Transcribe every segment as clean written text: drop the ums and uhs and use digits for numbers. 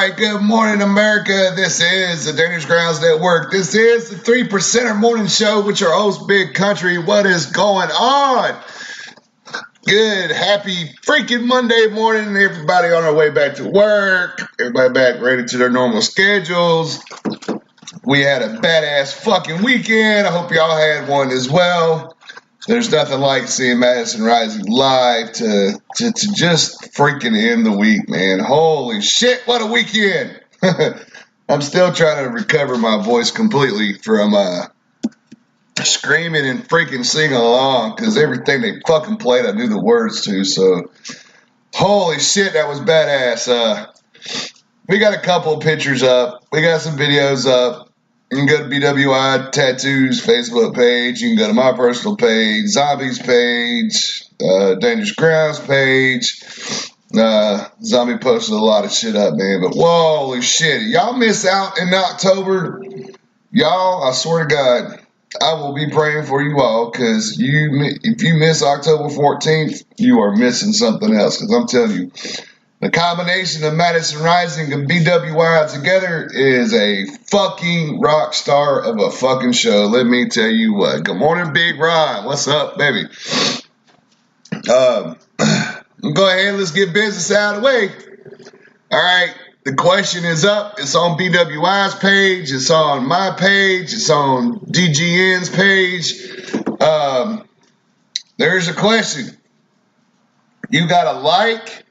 right, good morning, America. This is the Dangerous Grounds Network. This is the 3%er Morning Show with your host, Big Country. What is going on? Good, happy freaking Monday morning, everybody on our way back to work. Everybody back ready to their normal schedules. We had a badass fucking weekend. I hope y'all had one as well. There's nothing like seeing Madison Rising live to just freaking end the week, man. Holy shit, what a weekend. I'm still trying to recover my voice completely from screaming and freaking singing along because everything they fucking played I knew the words to. So, holy shit, that was badass. We got a couple of pictures up. We got some videos up. You can go to BWI Tattoos Facebook page. You can go to my personal page, Zombies page, Dangerous Grounds page. Zombie posted a lot of shit up, man. But holy shit, y'all miss out in October. Y'all, I swear to God, I will be praying for you all because if you miss October 14th, you are missing something else. Because I'm telling you, the combination of Madison Rising and BWI together is a fucking rock star of a fucking show. Let me tell you what. Good morning, Big Ron. What's up, baby? Go ahead. Let's get business out of the way. All right. The question is up. It's on BWI's page. It's on my page. It's on DGN's page. There's a question. You got to like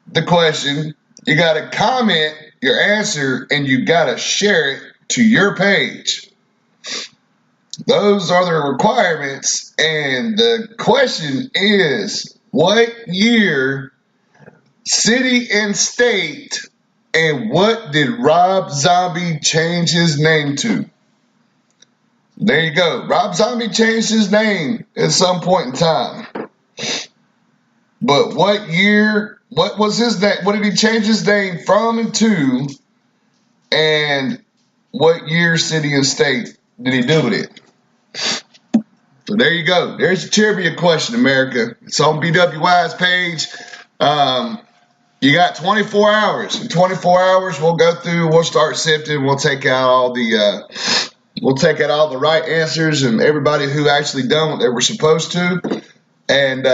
the question, you got to comment your answer, and you got to share it to your page. Those are the requirements, and the question is, what year, city, and state, and what did Rob Zombie change his name to? There you go. Rob Zombie changed his name at some point in time. But what year... What was his name? What did he change his name from and to? And what year, city, and state did he do with it? So there you go. There's a trivia question, America. It's on BWI's page. You got 24 hours. In 24 hours, we'll go through. We'll start sifting. We'll take out all the right answers and everybody who actually done what they were supposed to. And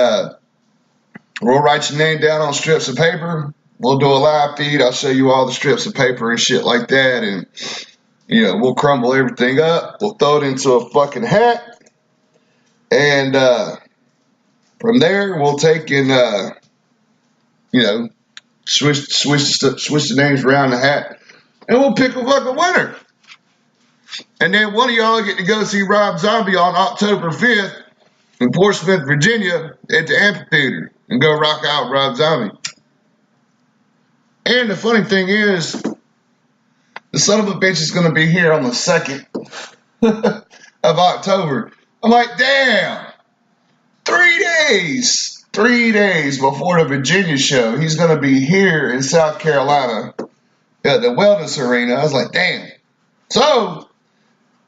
we'll write your name down on strips of paper. We'll do a live feed. I'll show you all the strips of paper and shit like that. And, we'll crumble everything up. We'll throw it into a fucking hat. And from there, we'll take and, switch the names around the hat. And we'll pick a fucking winner. And then one of y'all get to go see Rob Zombie on October 5th in Portsmouth, Virginia at the amphitheater. And go rock out Rob Zombie. And the funny thing is, the son of a bitch is going to be here on the 2nd of October. I'm like, damn, 3 days before the Virginia show, he's going to be here in South Carolina at the Wellness Arena. I was like, damn. So,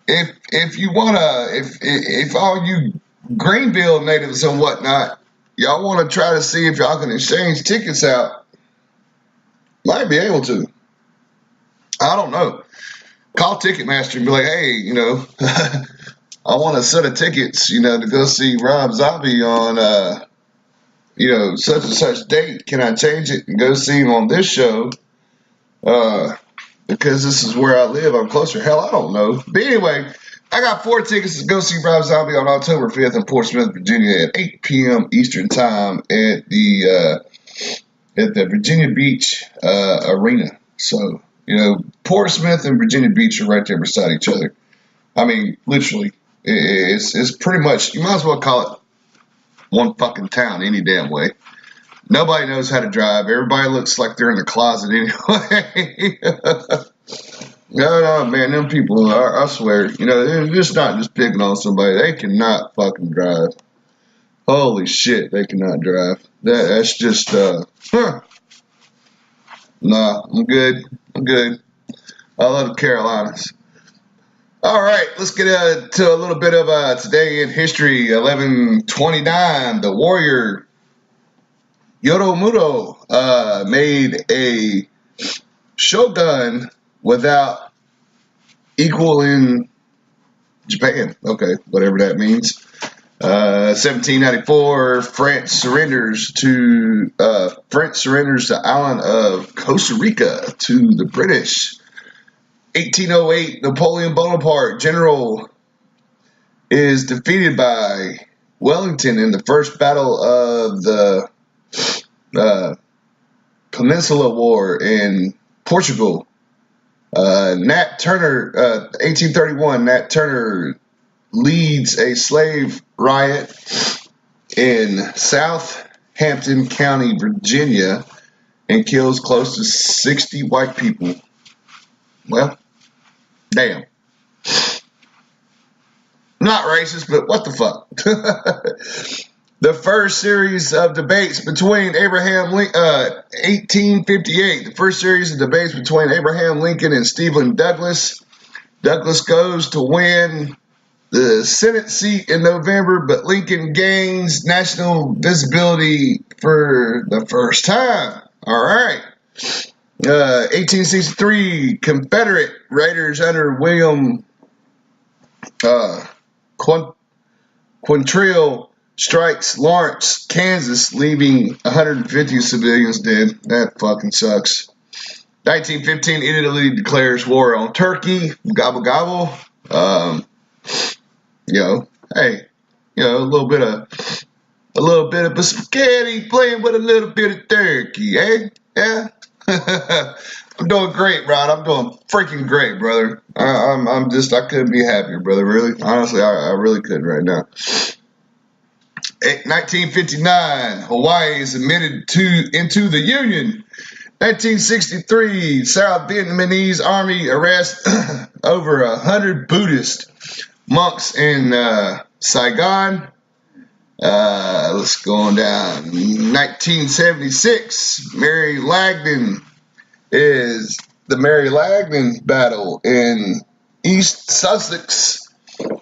if you want to, if all you Greenville natives and whatnot, y'all want to try to see if y'all can exchange tickets out, might be able to. I don't know. Call Ticketmaster and be like, hey, I want a set of tickets, to go see Rob Zombie on, such and such date. Can I change it and go see him on this show? Because this is where I live. I'm closer. Hell, I don't know. But anyway, I got 4 tickets to go see Rob Zombie on October 5th in Portsmouth, Virginia at 8 p.m. Eastern Time at the Virginia Beach Arena. So, Portsmouth and Virginia Beach are right there beside each other. I mean, literally, it's pretty much, you might as well call it one fucking town any damn way. Nobody knows how to drive. Everybody looks like they're in the closet anyway. No, man, them people, I swear, they're just not just picking on somebody. They cannot fucking drive. Holy shit, they cannot drive. That's just, Nah, I'm good. I love the Carolinas. All right, let's get to a little bit of today in history. 1129, the warrior Yoromuro made a Shogun without equal in Japan. Okay, whatever that means. 1794, France surrenders the island of Costa Rica to the British. 1808, Napoleon Bonaparte, general, is defeated by Wellington in the first battle of the Peninsula War in Portugal. Nat Turner, 1831, Nat Turner leads a slave riot in Southampton County, Virginia, and kills close to 60 white people. Well, damn. Not racist, but what the fuck? The first series of debates between 1858, the first series of debates between Abraham Lincoln and Stephen Douglas. Douglas goes to win the Senate seat in November, but Lincoln gains national visibility for the first time. All right. 1863, Confederate raiders under William Quantrill strikes Lawrence, Kansas, leaving 150 civilians dead. That fucking sucks. 1915, Italy declares war on Turkey. Gobble gobble. Hey, a little bit of a spaghetti playing with a little bit of turkey, eh? Yeah. I'm doing great, Rod. I'm doing freaking great, brother. I couldn't be happier, brother. Really, honestly, I really couldn't right now. 1959, Hawaii is admitted into the Union. 1963, South Vietnamese Army arrests over 100 Buddhist monks in Saigon. Let's go on down. 1976, Mary Lagdon is the Mary Lagdon battle in East Sussex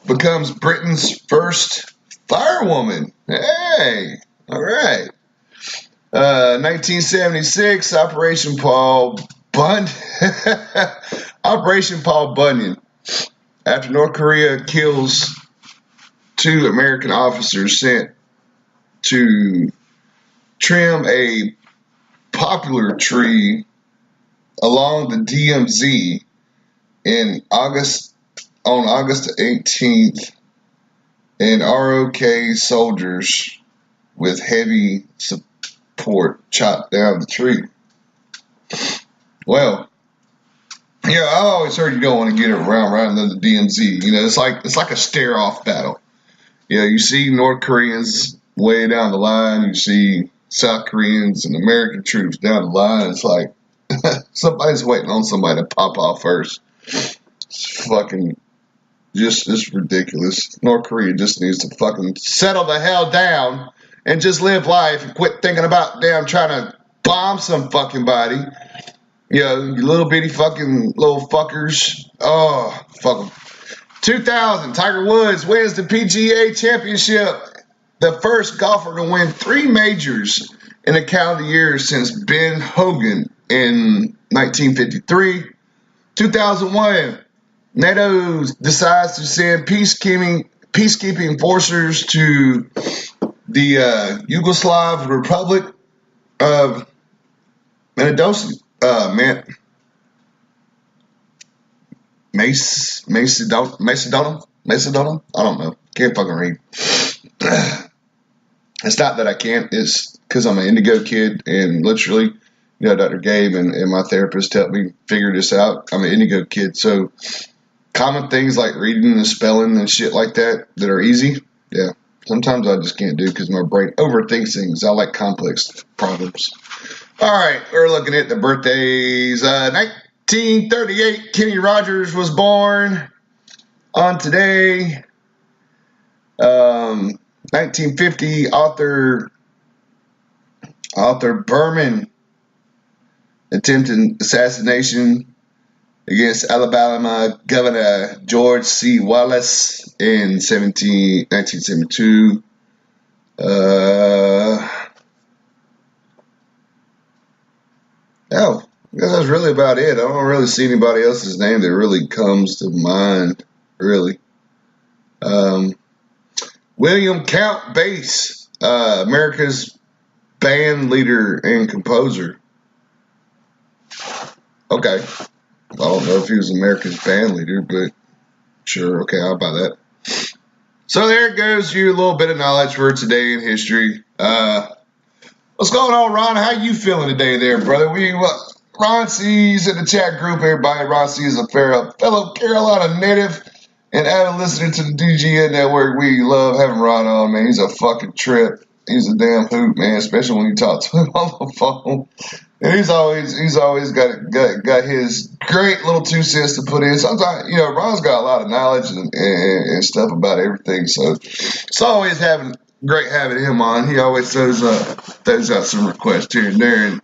becomes Britain's first firewoman. Hey, all right. 1976, Operation Paul Bunyan. Operation Paul Bunyan. After North Korea kills 2 American officers sent to trim a poplar tree along the DMZ on August 18th, and ROK soldiers with heavy support chopped down the tree. Well, I always heard you don't want to get around the DMZ. It's like a stare-off battle. You see North Koreans way down the line. You see South Koreans and American troops down the line. It's like somebody's waiting on somebody to pop off first. It's fucking it's ridiculous. North Korea just needs to fucking settle the hell down and just live life and quit thinking about damn trying to bomb some fucking body. You little bitty fucking little fuckers. Oh, fuck them. 2000, Tiger Woods wins the PGA Championship. The first golfer to win 3 majors in a calendar year since Ben Hogan in 1953. 2001, NATO decides to send peacekeeping forces to the Yugoslav Republic of Macedonia. Macedonia? I don't know. Can't fucking read. It's not that I can't. It's because I'm an indigo kid, and literally, Dr. Gabe and my therapist helped me figure this out. I'm an indigo kid, so common things like reading and spelling and shit like that are easy, yeah, sometimes I just can't do because my brain overthinks things. I like complex problems. All right, we're looking at the birthdays. 1938, Kenny Rogers was born on today. 1950, author Berman attempted assassination against Alabama Governor George C. Wallace in 1972. guess that's really about it. I don't really see anybody else's name that really comes to mind, really. William Count Bass, America's band leader and composer. Okay. I don't know if he was America's band leader, but sure, okay, I'll buy that. So there goes you a little bit of knowledge for today in history. What's going on, Ron? How you feeling today there, brother? Ron C's in the chat group, everybody. Ron C is a fellow Carolina native and avid listener to the DGN network. We love having Ron on, man. He's a fucking trip. He's a damn hoot, man, especially when you talk to him on the phone. And he's always got his great little 2 cents to put in. Sometimes, Ron's got a lot of knowledge and stuff about everything. So it's always great having him on. He always throws out some requests here and there, and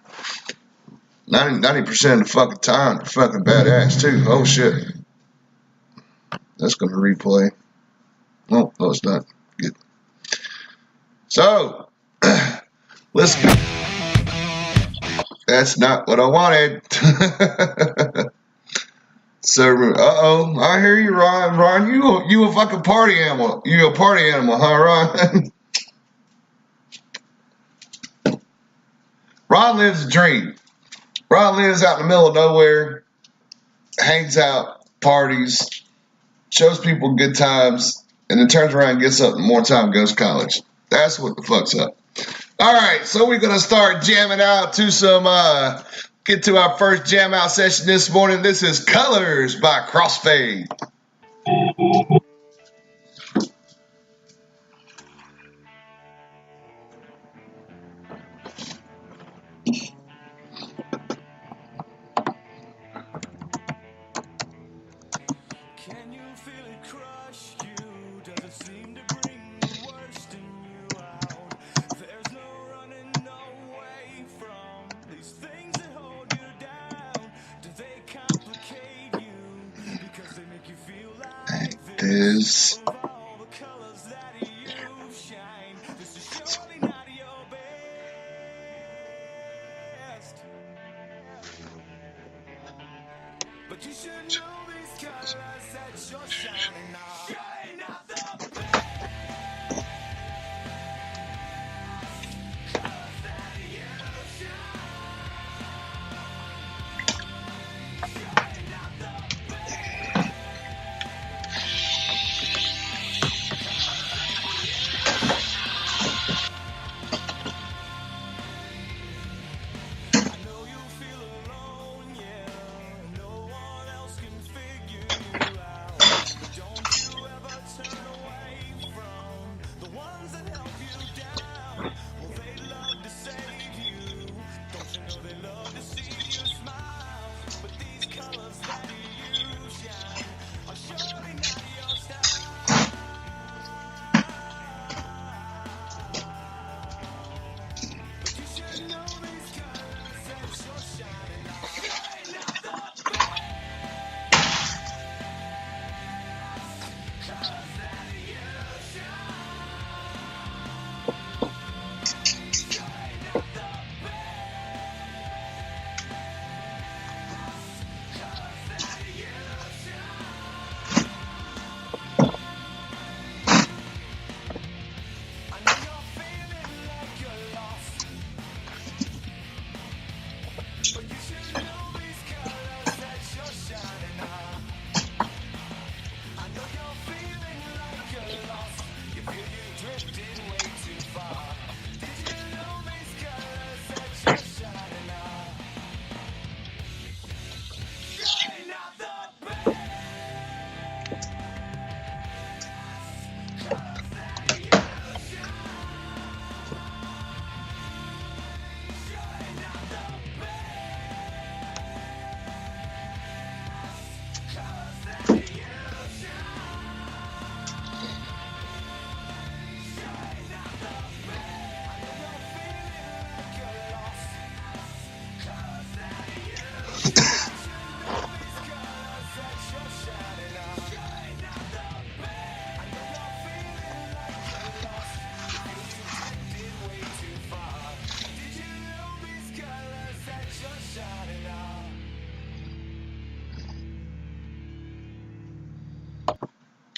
90% of the fucking time, they're fucking badass too. Oh shit, that's gonna replay. No, it's not. Good. So let's go. That's not what I wanted. So, I hear you, Ron. Ron, you a fucking party animal. You a party animal, huh, Ron? Ron lives a dream. Ron lives out in the middle of nowhere, hangs out, parties, shows people good times, and then turns around and gets up and more time goes to college. That's what the fuck's up. All right, so we're going to start jamming out to get to our first jam out session this morning. This is Colors by Crossfade. Is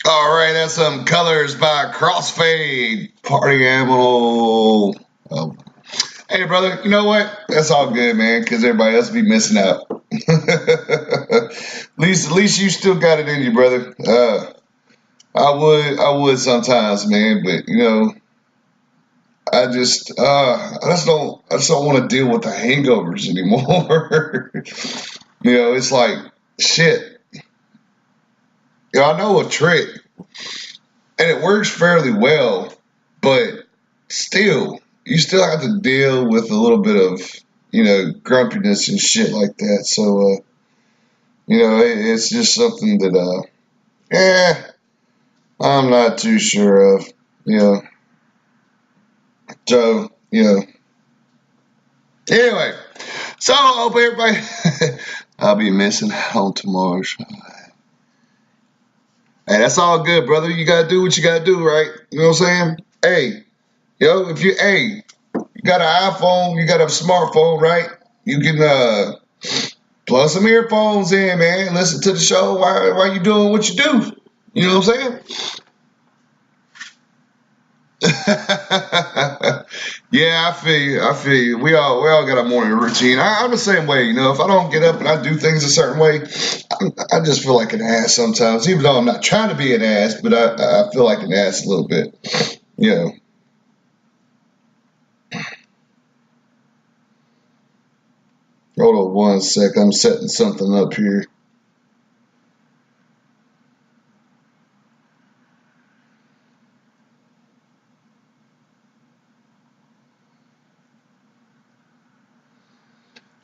All right, that's some colors by Crossfade Party Animal. Oh. Hey, brother, you know what? That's all good, man, because everybody else be missing out. At least you still got it in you, brother. I would sometimes, man, but I just don't want to deal with the hangovers anymore. It's like shit. I know a trick, and it works fairly well, but still, you still have to deal with a little bit of grumpiness and shit like that. So, it's just something that I'm not too sure of. So, Anyway, so I hope everybody. I'll be missing out on tomorrow's show. Hey, that's all good, brother. You gotta do what you gotta do, right? You know what I'm saying? Hey, if you got an iPhone, you got a smartphone, right? You can plug some earphones in, man. Listen to the show while you doing what you do. You know what I'm saying? Yeah, I feel you. We all got a morning routine. I'm the same way. If I don't get up and I do things a certain way, I just feel like an ass sometimes. Even though I'm not trying to be an ass, but I feel like an ass a little bit. Hold on one sec. I'm setting something up here.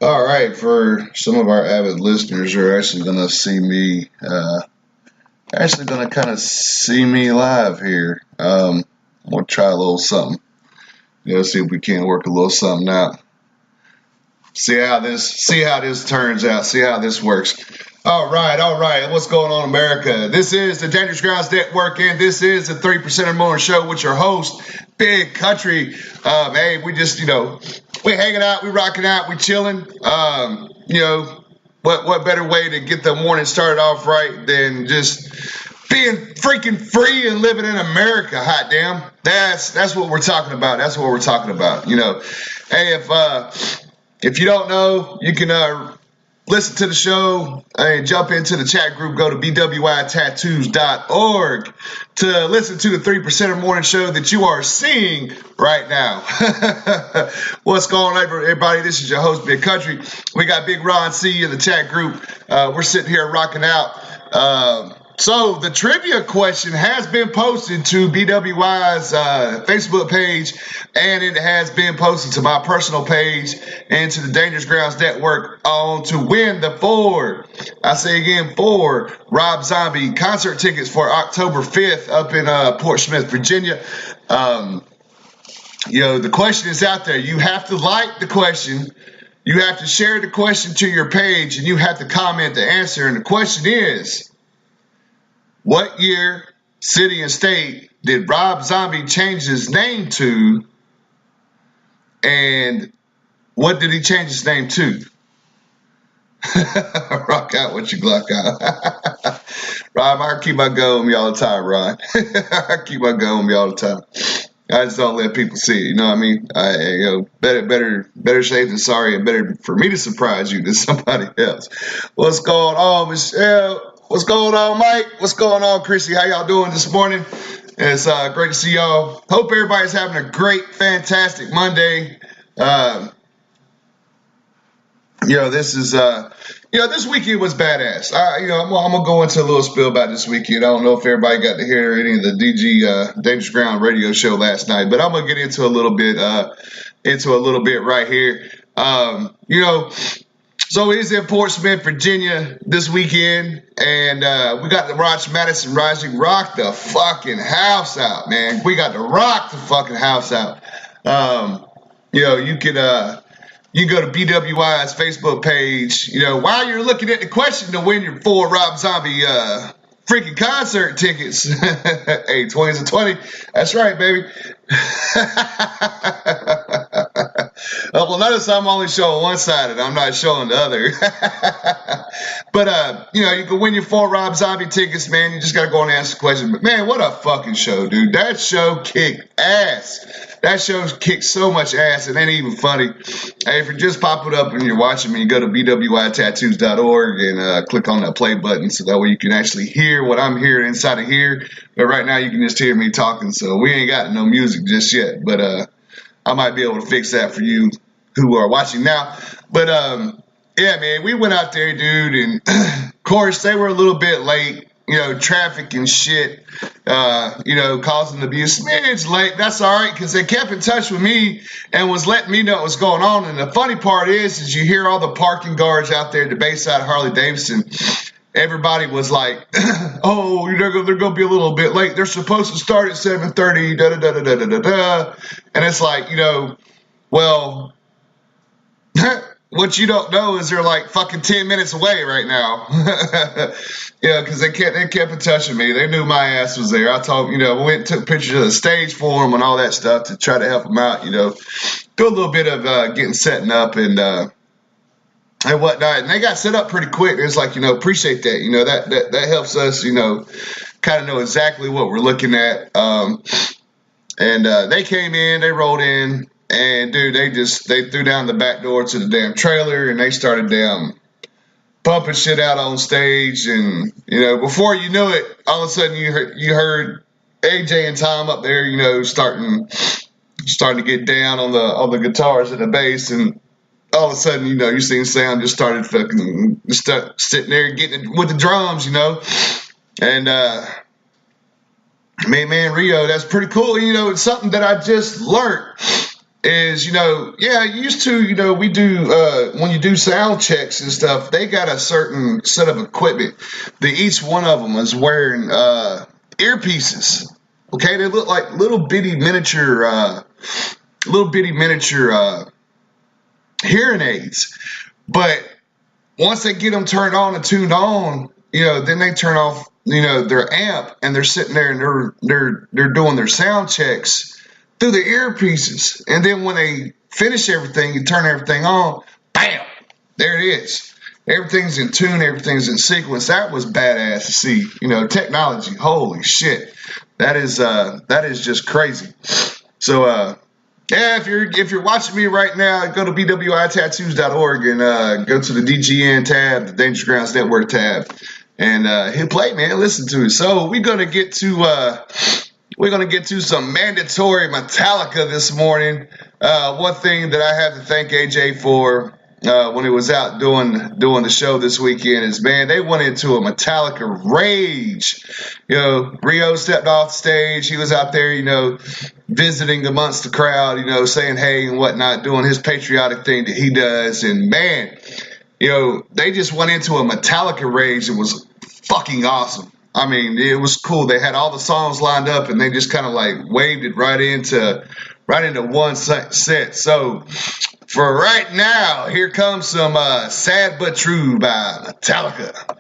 All right, for some of our avid listeners who are actually going to see me, actually going to kind of see me live here. I'm going to try a little something. See if we can't work a little something out. See how this turns out. See how this works. All right. What's going on, America? This is the Dangerous Grounds Network, and this is the 3% or More Show with your host, Big Country. Hey, we just, we're hanging out, we're rocking out, we're chilling. What better way to get the morning started off right than just being freaking free and living in America? Hot damn. That's what we're talking about. That's what we're talking about. Hey, if you don't know, you can listen to the show and jump into the chat group. Go to bwitattoos.org to listen to the 3% or Morning Show that you are seeing right now. What's going on, everybody? This is your host, Big Country. We got Big Ron C in the chat group. We're sitting here rocking out. So the trivia question has been posted to BWI's Facebook page, and it has been posted to my personal page and to the Dangerous Grounds Network on to win the four Rob Zombie concert tickets for October 5th up in Portsmouth, Virginia. The question is out there. You have to like the question. You have to share the question to your page, and you have to comment the answer. And the question is, what year, city, and state did Rob Zombie change his name to? And what did he change his name to? Rock out with your Glock out. Rob, I keep my gun with me all the time, Ron. I keep my gun with me all the time. I just don't let people see it. You know what I mean? Better safe than sorry, and better for me to surprise you than somebody else. What's going on, Michelle? What's going on, Mike? What's going on, Chrissy? How y'all doing this morning? It's great to see y'all. Hope everybody's having a great, fantastic Monday. This is this weekend was badass. I'm gonna go into a little spill about this weekend. I don't know if everybody got to hear any of the DG Dangerous Ground radio show last night, but I'm gonna get into a little bit right here. So he's in Portsmouth, Virginia this weekend, and we got the Roch Madison Rising rock the fucking house out, man. We got to rock the fucking house out. You can go to BWI's Facebook page, while you're looking at the question to win your 4 Rob Zombie freaking concert tickets. Hey, 20's a 20. That's right, baby. Well, notice I'm only showing one side and I'm not showing the other. But, you can win your 4 Rob Zombie tickets, man. You just got to go and ask the question. But, man, what a fucking show, dude. That show kicked ass. That show kicked so much ass. It ain't even funny. Hey, if you're just popping up and you're watching me, go to bwitattoos.org and click on that play button so that way you can actually hear what I'm hearing inside of here. But right now you can just hear me talking, so we ain't got no music just yet. But I might be able to fix that for you who are watching now. But yeah, man, we went out there, dude, and of course they were a little bit late. Traffic and shit, causing abuse. Man, it's late. That's all right, because they kept in touch with me and was letting me know what was going on. And the funny part is you hear all the parking guards out there at the Bayside Harley-Davidson. Everybody was like, oh, they're going to be a little bit late. They're supposed to start at 7:30, da-da-da-da-da-da-da. And it's like, well, what you don't know is they're like fucking 10 minutes away right now. Because they kept in touch with me. They knew my ass was there. I told we went and took pictures of the stage for them and all that stuff to try to help them out, do a little bit of setting up and whatnot. And they got set up pretty quick. It's like, appreciate that. That helps us, kind of know exactly what we're looking at. And they came in, they rolled in. And, dude, they threw down the back door to the damn trailer, and they started pumping shit out on stage. And, before you knew it, all of a sudden you heard AJ and Tom up there, starting to get down on the guitars and the bass. And all of a sudden, you seen Sam just started sitting there getting it with the drums, And, man, Rio, that's pretty cool. It's something that I just learned. Is, used to, we do, when you do sound checks and stuff, they got a certain set of equipment that each one of them is wearing earpieces. Okay, they look like little bitty miniature hearing aids. But once they get them turned on and tuned on, then they turn off, their amp, and they're sitting there and they're doing their sound checks through the earpieces. And then when they finish everything, you turn everything on, bam, there it is. Everything's in tune, everything's in sequence. That was badass to see. Technology, holy shit. That is just crazy. So yeah, if you're watching me right now, go to bwitattoos.org and go to the DGN tab, the Dangerous Grounds Network tab, and hit play, man, listen to it. So we're gonna get to some mandatory Metallica this morning. One thing that I have to thank AJ for when he was out doing the show this weekend is, man, they went into a Metallica rage. Rio stepped off the stage. He was out there, visiting amongst the crowd, saying hey and whatnot, doing his patriotic thing that he does. And, man, they just went into a Metallica rage. It was fucking awesome. I mean, it was cool. They had all the songs lined up, and they just kind of like waved it right into one set. So for right now, here comes some Sad But True by Metallica.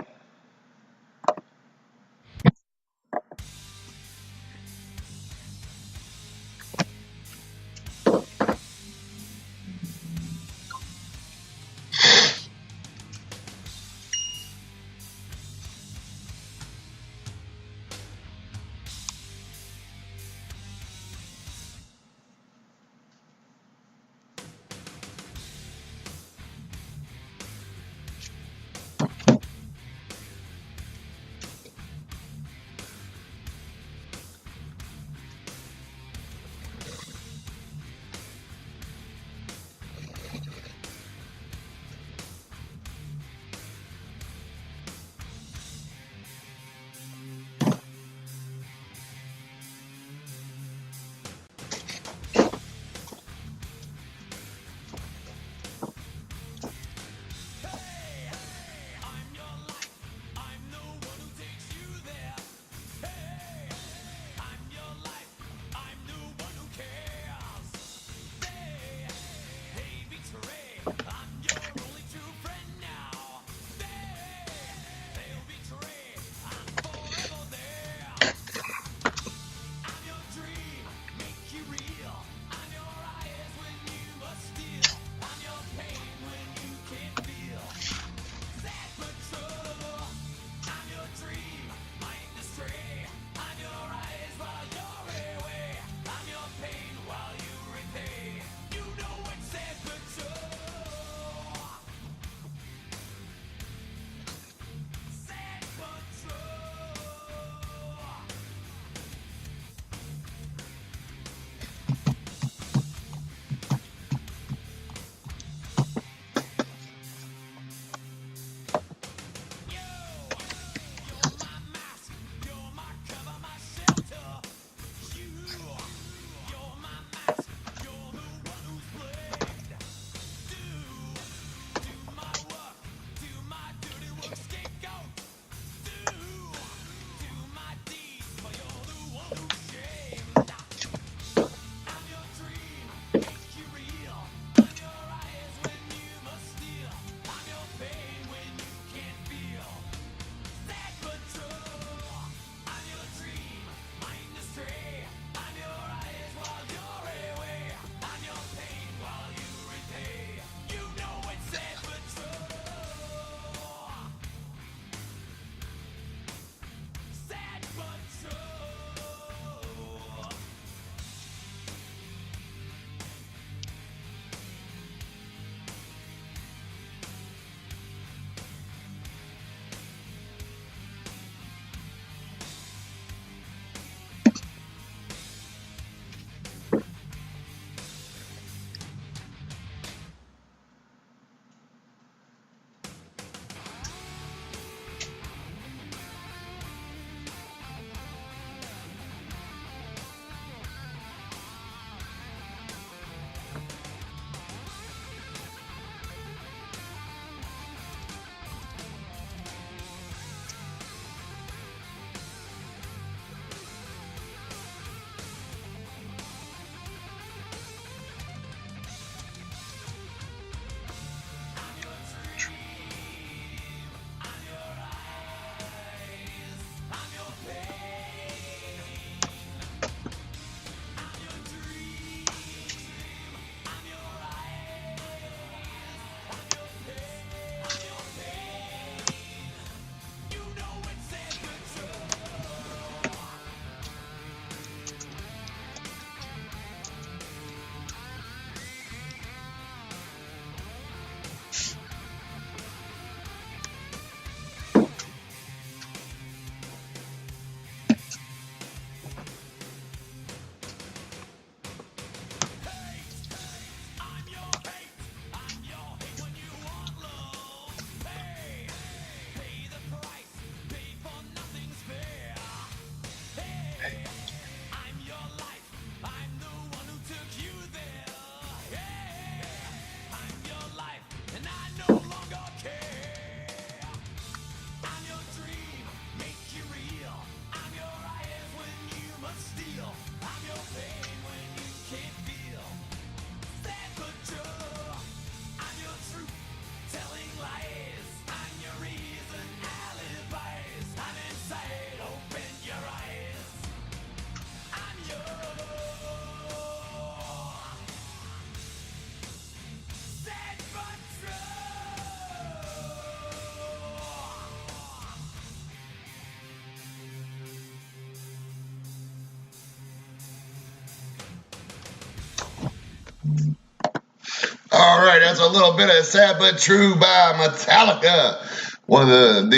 All right, that's a little bit of "Sad But True" by Metallica. One of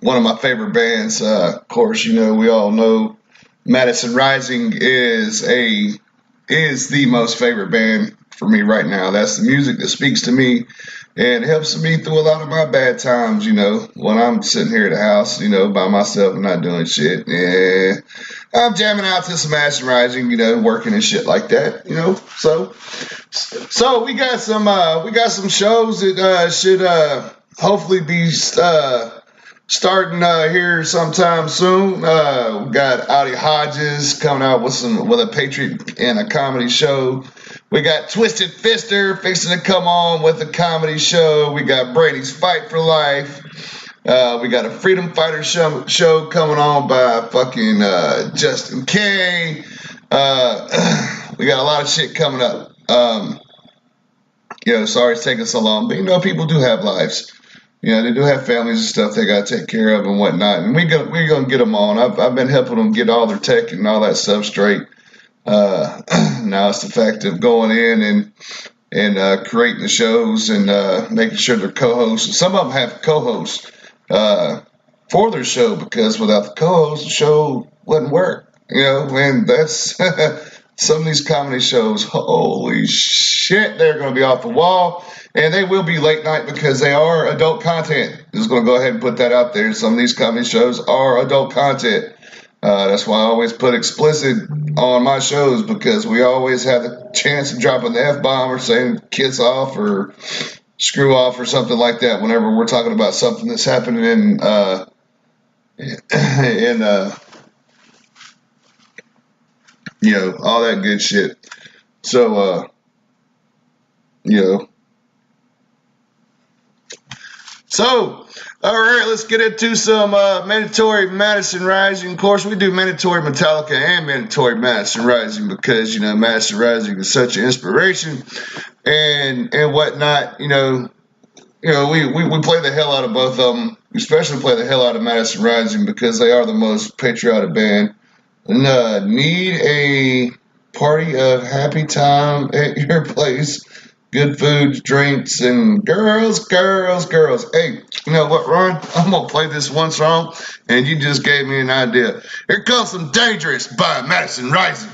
one of my favorite bands. Of course, you know, we all know Madison Rising is the most favorite band for me right now. That's the music that speaks to me and helps me through a lot of my bad times, you know, when I'm sitting here at the house, you know, by myself and not doing shit. Yeah, I'm jamming out to some Madison Rising, you know, working and shit like that, you know. So we got some shows that should hopefully be starting here sometime soon. We got Audie Hodges coming out with a Patriot and a comedy show. We got Twisted Fister fixing to come on with a comedy show. We got Brady's Fight for Life. We got a Freedom Fighter show coming on by fucking Justin K. We got a lot of shit coming up. You know, sorry it's taking so long, but you know, people do have lives. You know, they do have families and stuff they got to take care of and whatnot. And we're gonna get them on. I've been helping them get all their tech and all that stuff straight. Now it's the fact of going in and creating the shows and making sure they're co-hosts. Some of them have co-hosts for their show because without the co-host, the show wouldn't work. You know, and that's some of these comedy shows. Holy shit, they're going to be off the wall. And they will be late night because they are adult content. Just going to go ahead and put that out there. Some of these comedy shows are adult content. That's why I always put explicit on my shows because we always have the chance of dropping the F-bomb or saying kiss off or screw off or something like that whenever we're talking about something that's happening in you know, all that good shit. So, you know. So, all right, let's get into some mandatory Madison Rising. Of course, we do mandatory Metallica and mandatory Madison Rising because, you know, Madison Rising is such an inspiration and whatnot. You know, we play the hell out of both of them. We especially play the hell out of Madison Rising because they are the most patriotic band. And need a party of happy time at your place. Good food, drinks, and girls. Hey, you know what, Ron? I'm going to play this one song, and you just gave me an idea. Here comes some Dangerous by Madison Rising.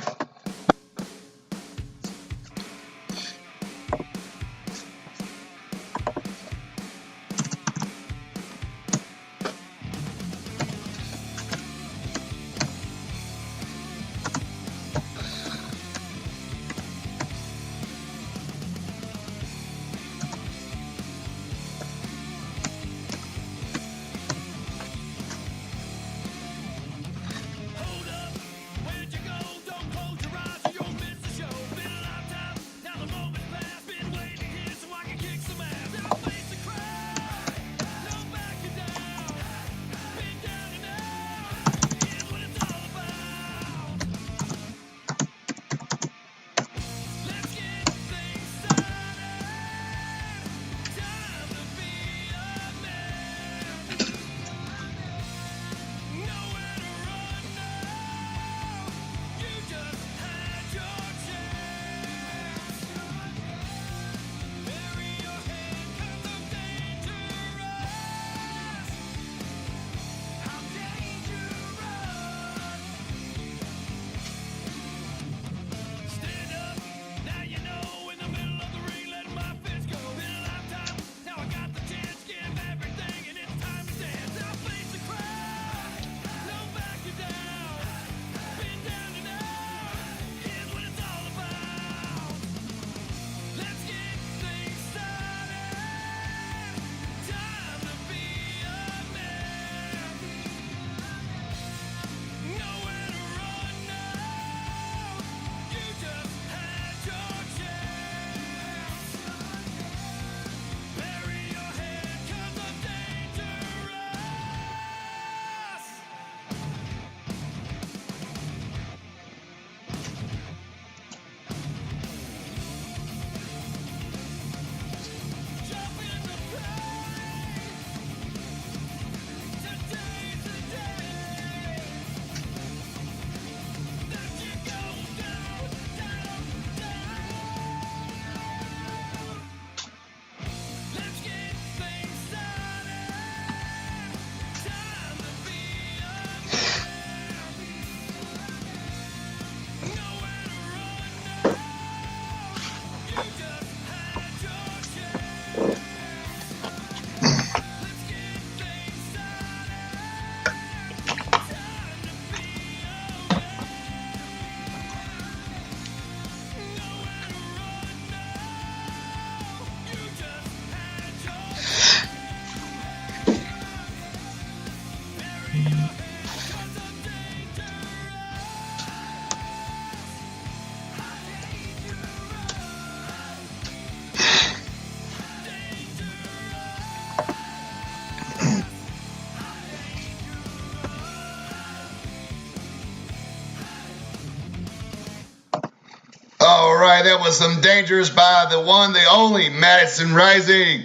right, that was some Dangerous by the one, the only Madison Rising.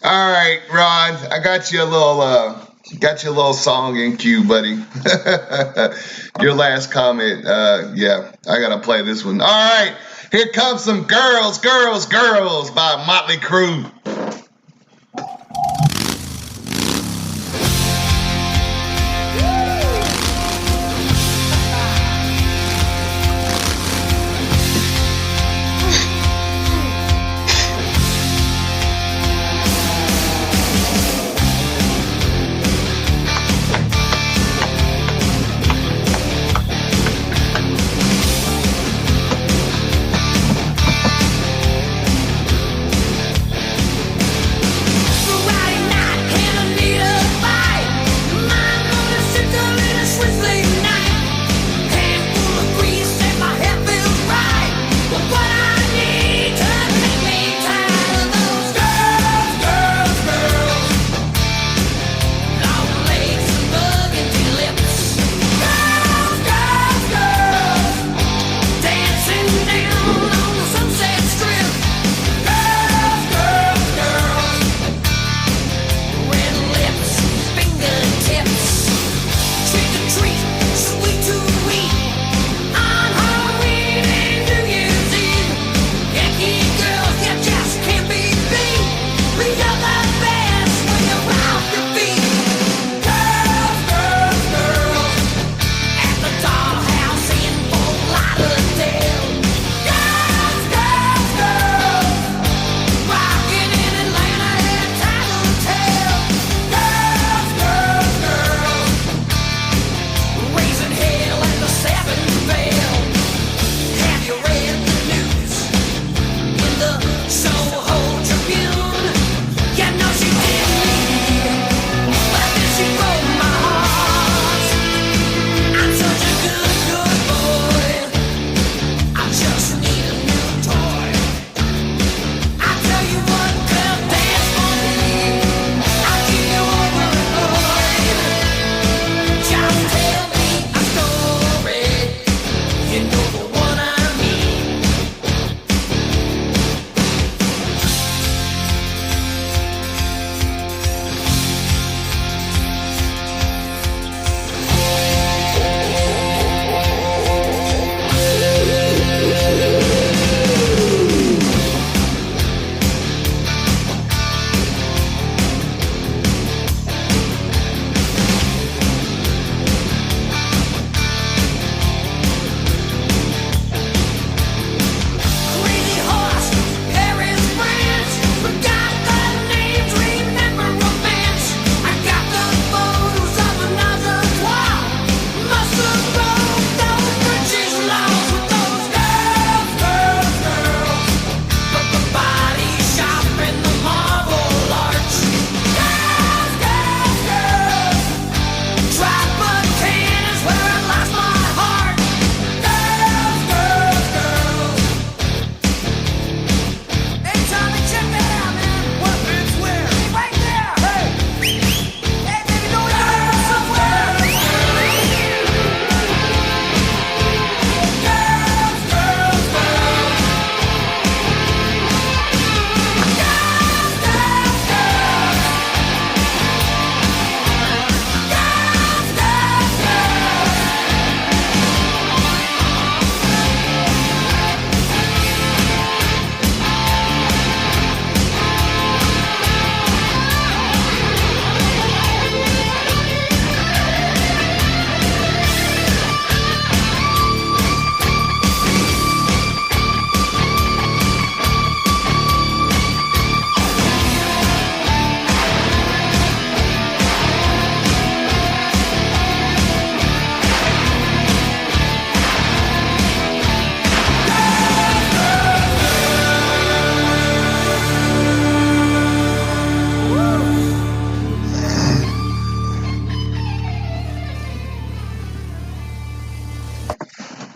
All right, Ron, I got you a little song in queue, buddy. Your last comment, yeah, I gotta play this one. All right, here comes some Girls, Girls, Girls by Motley Crue.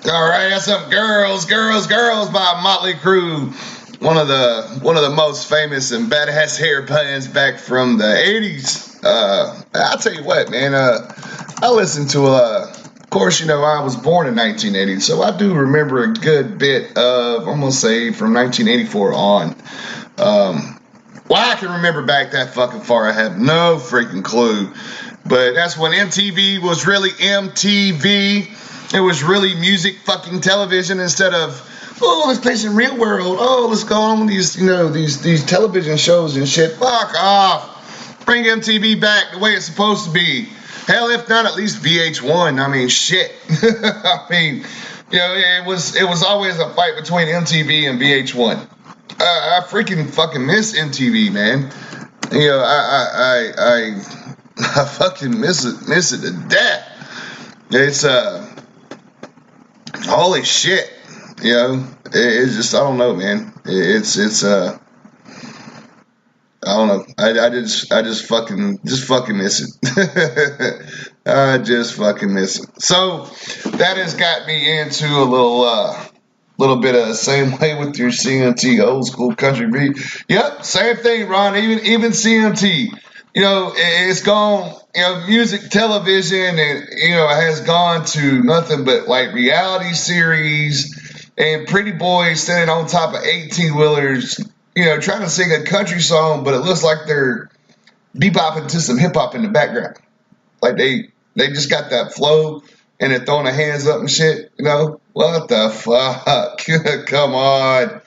All right, that's some Girls, Girls, Girls by Motley Crue. One of the most famous and badass hair bands back from the 80s. I'll tell you what, man, I listened to course, you know, I was born in 1980, so I do remember a good bit of, I'm going to say, from 1984 on. Why I can remember back that fucking far, I have no freaking clue. But that's when MTV was really MTV. It was really music fucking television instead of, oh, let's play some real world. Oh, let's go on these, you know, these television shows and shit. Fuck off. Bring MTV back the way it's supposed to be. Hell, if not, at least VH1. I mean, shit. I mean, you know, it was always a fight between MTV and VH1. I freaking fucking miss MTV, man. You know, I fucking miss it to death. It's holy shit. You know, it's just, I don't know, man. It's I don't know. I just fucking miss it. I just fucking miss it. So that has got me into a little bit of the same way with your CMT old school country beat. Yep, same thing, Ron. Even CMT. You know, it's gone. You know, music, television, and you know, has gone to nothing but like reality series and pretty boys standing on top of 18-wheelers. You know, trying to sing a country song, but it looks like they're bebopping to some hip hop in the background. Like they just got that flow and they're throwing their hands up and shit. You know, what the fuck? Come on,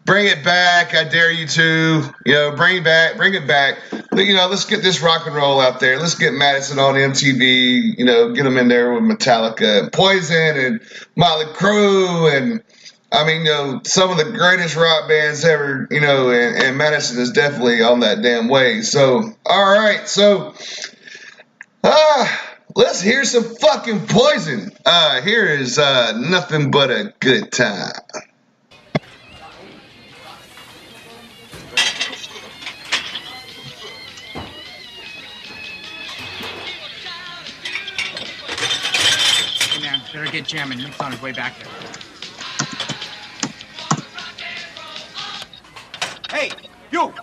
bring it back. I dare you to. You know, bring it back. You know, let's get this rock and roll out there. Let's get Madison on MTV. You know, get them in there with Metallica and Poison and Motley Crue and. I mean, you know, some of the greatest rock bands ever, you know, and Madison is definitely on that damn way. So, all right, so, let's hear some fucking Poison. Here is Nothing But a Good Time. Hey, man, better get jamming. Nick's on his way back there. Hey, you!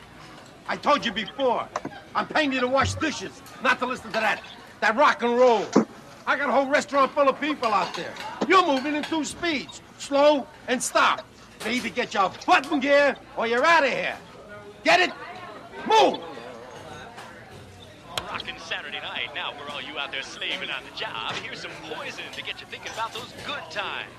I told you before, I'm paying you to wash dishes, not to listen to that rock and roll. I got a whole restaurant full of people out there. You're moving in 2 speeds, slow and stop. So either get your butt in gear or you're out of here. Get it? Move! Rockin' Saturday night. Now for all you out there slaving on the job, here's some Poison to get you thinking about those good times.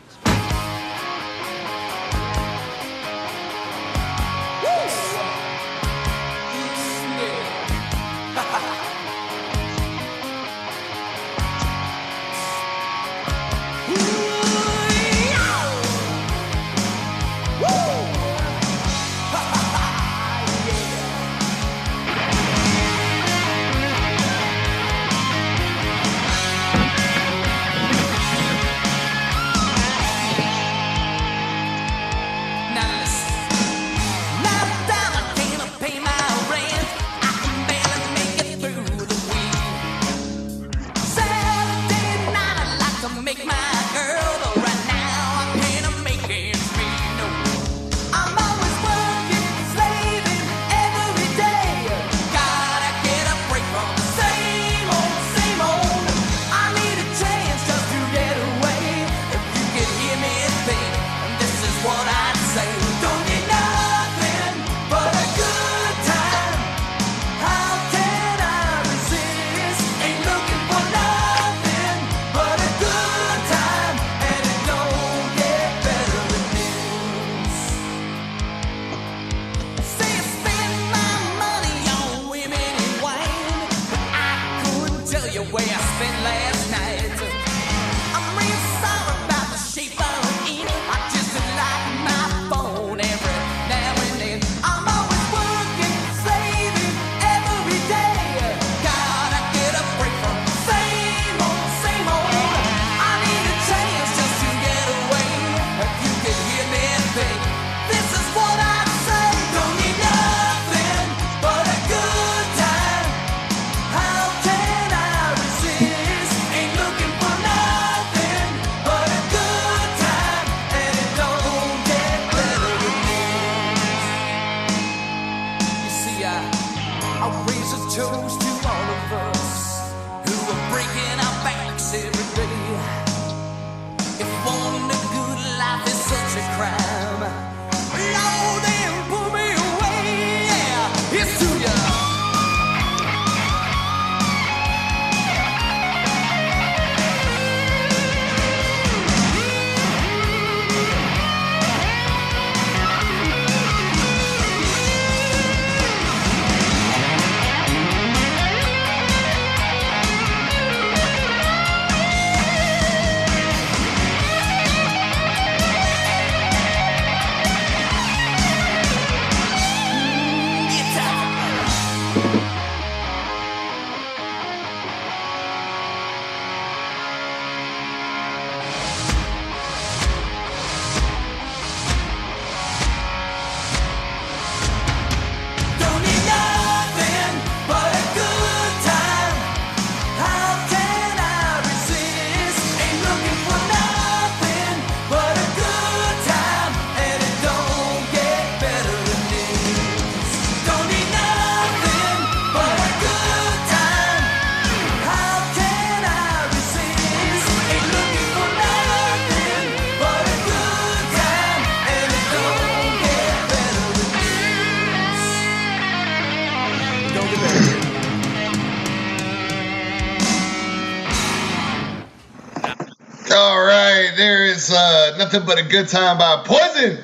All right, there is Nothing But a Good Time by Poison,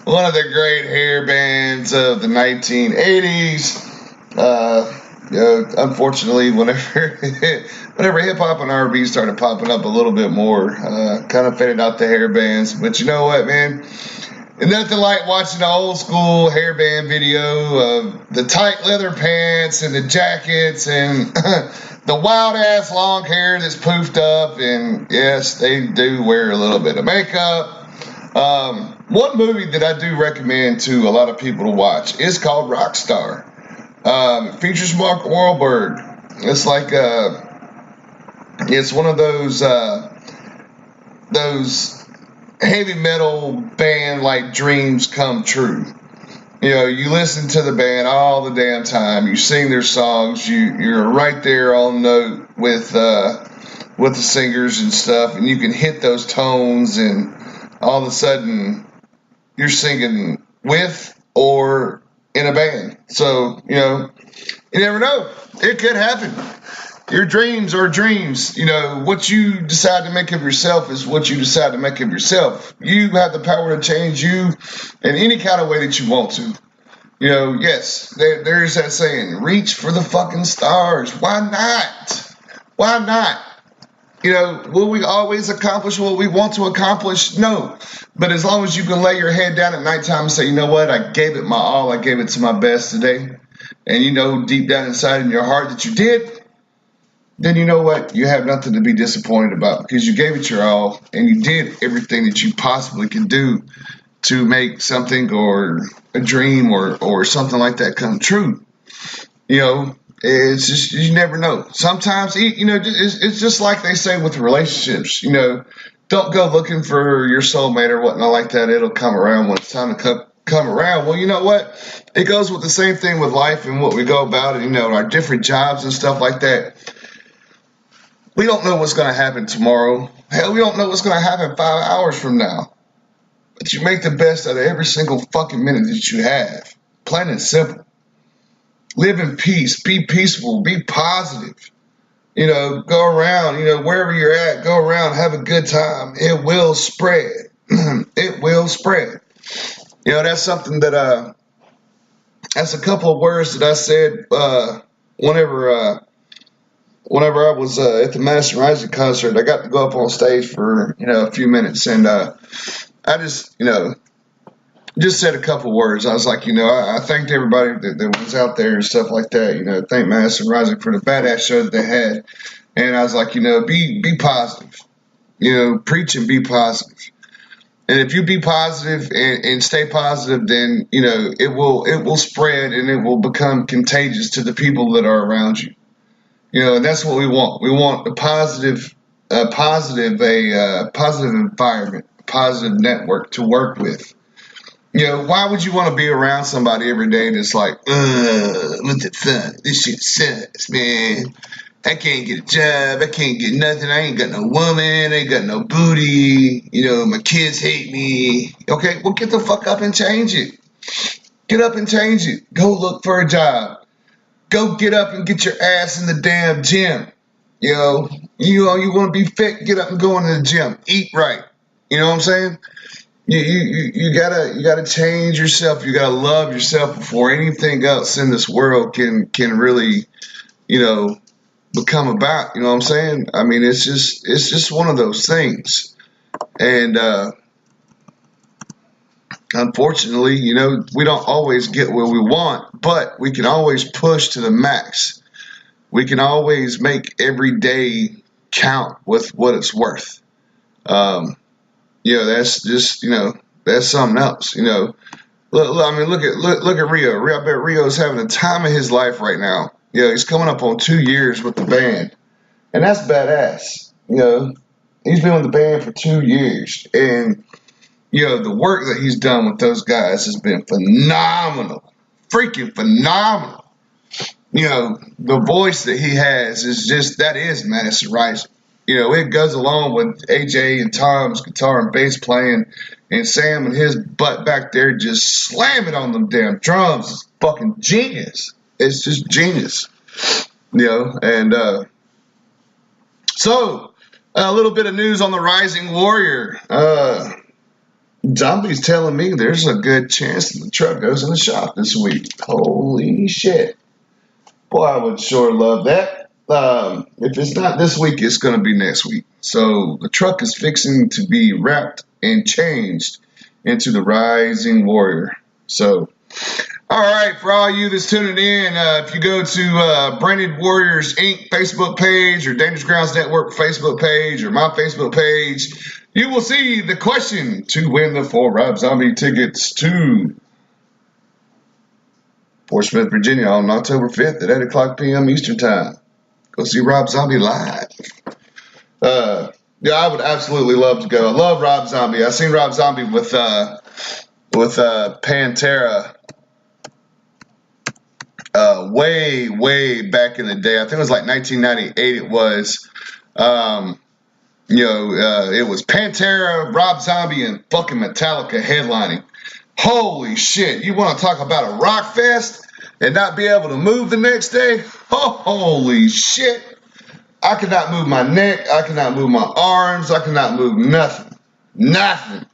one of the great hair bands of the 1980s. Unfortunately, whenever hip hop and R&B started popping up a little bit more, kind of faded out the hair bands. But you know what, man? Nothing like watching an old school hair band video of the tight leather pants and the jackets and the wild ass long hair that's poofed up. And yes, they do wear a little bit of makeup. One movie that I do recommend to a lot of people to watch is called Rockstar. It features Mark Wahlberg. It's like it's one of those heavy metal band like dreams come true. You know, you listen to the band all the damn time. You sing their songs. You're right there on note with the singers and stuff, and you can hit those tones, and all of a sudden you're singing with or in a band. So, you know, you never know. It could happen. Your dreams are dreams. You know, what you decide to make of yourself is what you decide to make of yourself. You have the power to change you in any kind of way that you want to. You know, yes, there's that saying, reach for the fucking stars. Why not? Why not? You know, will we always accomplish what we want to accomplish? No. But as long as you can lay your head down at nighttime and say, you know what, I gave it my all, I gave it to my best today, and you know deep down inside in your heart that you did, then you know what? You have nothing to be disappointed about because you gave it your all and you did everything that you possibly can do to make something or a dream or something like that come true. You know, it's just, you never know. Sometimes, you know, it's just like they say with relationships, you know, don't go looking for your soulmate or whatnot like that. It'll come around when it's time to come around. Well, you know what? It goes with the same thing with life and what we go about and, you know, our different jobs and stuff like that. We don't know what's going to happen tomorrow. Hell, we don't know what's going to happen 5 hours from now. But you make the best out of every single fucking minute that you have. Plain and simple. Live in peace. Be peaceful. Be positive. You know, go around, you know, wherever you're at, go around, have a good time. It will spread. It will spread. You know, that's something that, that's a couple of words that I said whenever I was at the Madison Rising concert. I got to go up on stage for, you know, a few minutes, and I just, you know, just said a couple words. I was like, you know, I thanked everybody that was out there and stuff like that. You know, thank Madison Rising for the badass show that they had. And I was like, you know, be positive. You know, preach and be positive. And if you be positive and stay positive, then, you know, it will spread and it will become contagious to the people that are around you. You know, and that's what we want. We want a positive environment, a positive network to work with. You know, why would you want to be around somebody every day that's like, what the fuck? This shit sucks, man. I can't get a job. I can't get nothing. I ain't got no woman. I ain't got no booty. You know, my kids hate me. Okay, well, get the fuck up and change it. Get up and change it. Go look for a job. Go get up and get your ass in the damn gym. You know, you want to be fit, get up and go into the gym. Eat right. You know what I'm saying? You gotta change yourself. You gotta love yourself before anything else in this world can really, you know, become about. You know what I'm saying? I mean, it's just one of those things. And unfortunately, you know, we don't always get what we want, but we can always push to the max. We can always make every day count with what it's worth. You know, that's just, you know, that's something else. You know, look at Rio. I bet Rio's having the time of his life right now. You know, he's coming up on 2 years with the band, and that's badass. You know, he's been with the band for 2 years, and you know, the work that he's done with those guys has been phenomenal, freaking phenomenal. You know, the voice that he has is just, that is Madison Rising. You know, it goes along with AJ and Tom's guitar and bass playing, and Sam and his butt back there just slamming on them damn drums. It's fucking genius. It's just genius. You know, and so A little bit of news on the Rising Warrior. Zombie's telling me there's a good chance that the truck goes in the shop this week. Holy shit. Boy, I would sure love that. If it's not this week, it's going to be next week. So the truck is fixing to be wrapped and changed into the Rising Warrior. So, all right, for all you that's tuning in, if you go to Branded Warriors Inc. Facebook page or Dangerous Grounds Network Facebook page or my Facebook page, you will see the question to win the 4 Rob Zombie tickets to Fort Smith, Virginia on October 5th at 8 o'clock p.m. Eastern Time. Go see Rob Zombie live. Yeah, I would absolutely love to go. I love Rob Zombie. I seen Rob Zombie with Pantera way back in the day. I think it was like 1998. It was, it was Pantera, Rob Zombie, and fucking Metallica headlining. Holy shit! You want to talk about a rock fest and not be able to move the next day? Holy shit! I could not move my neck. I could not move my arms. I could not move nothing. Nothing.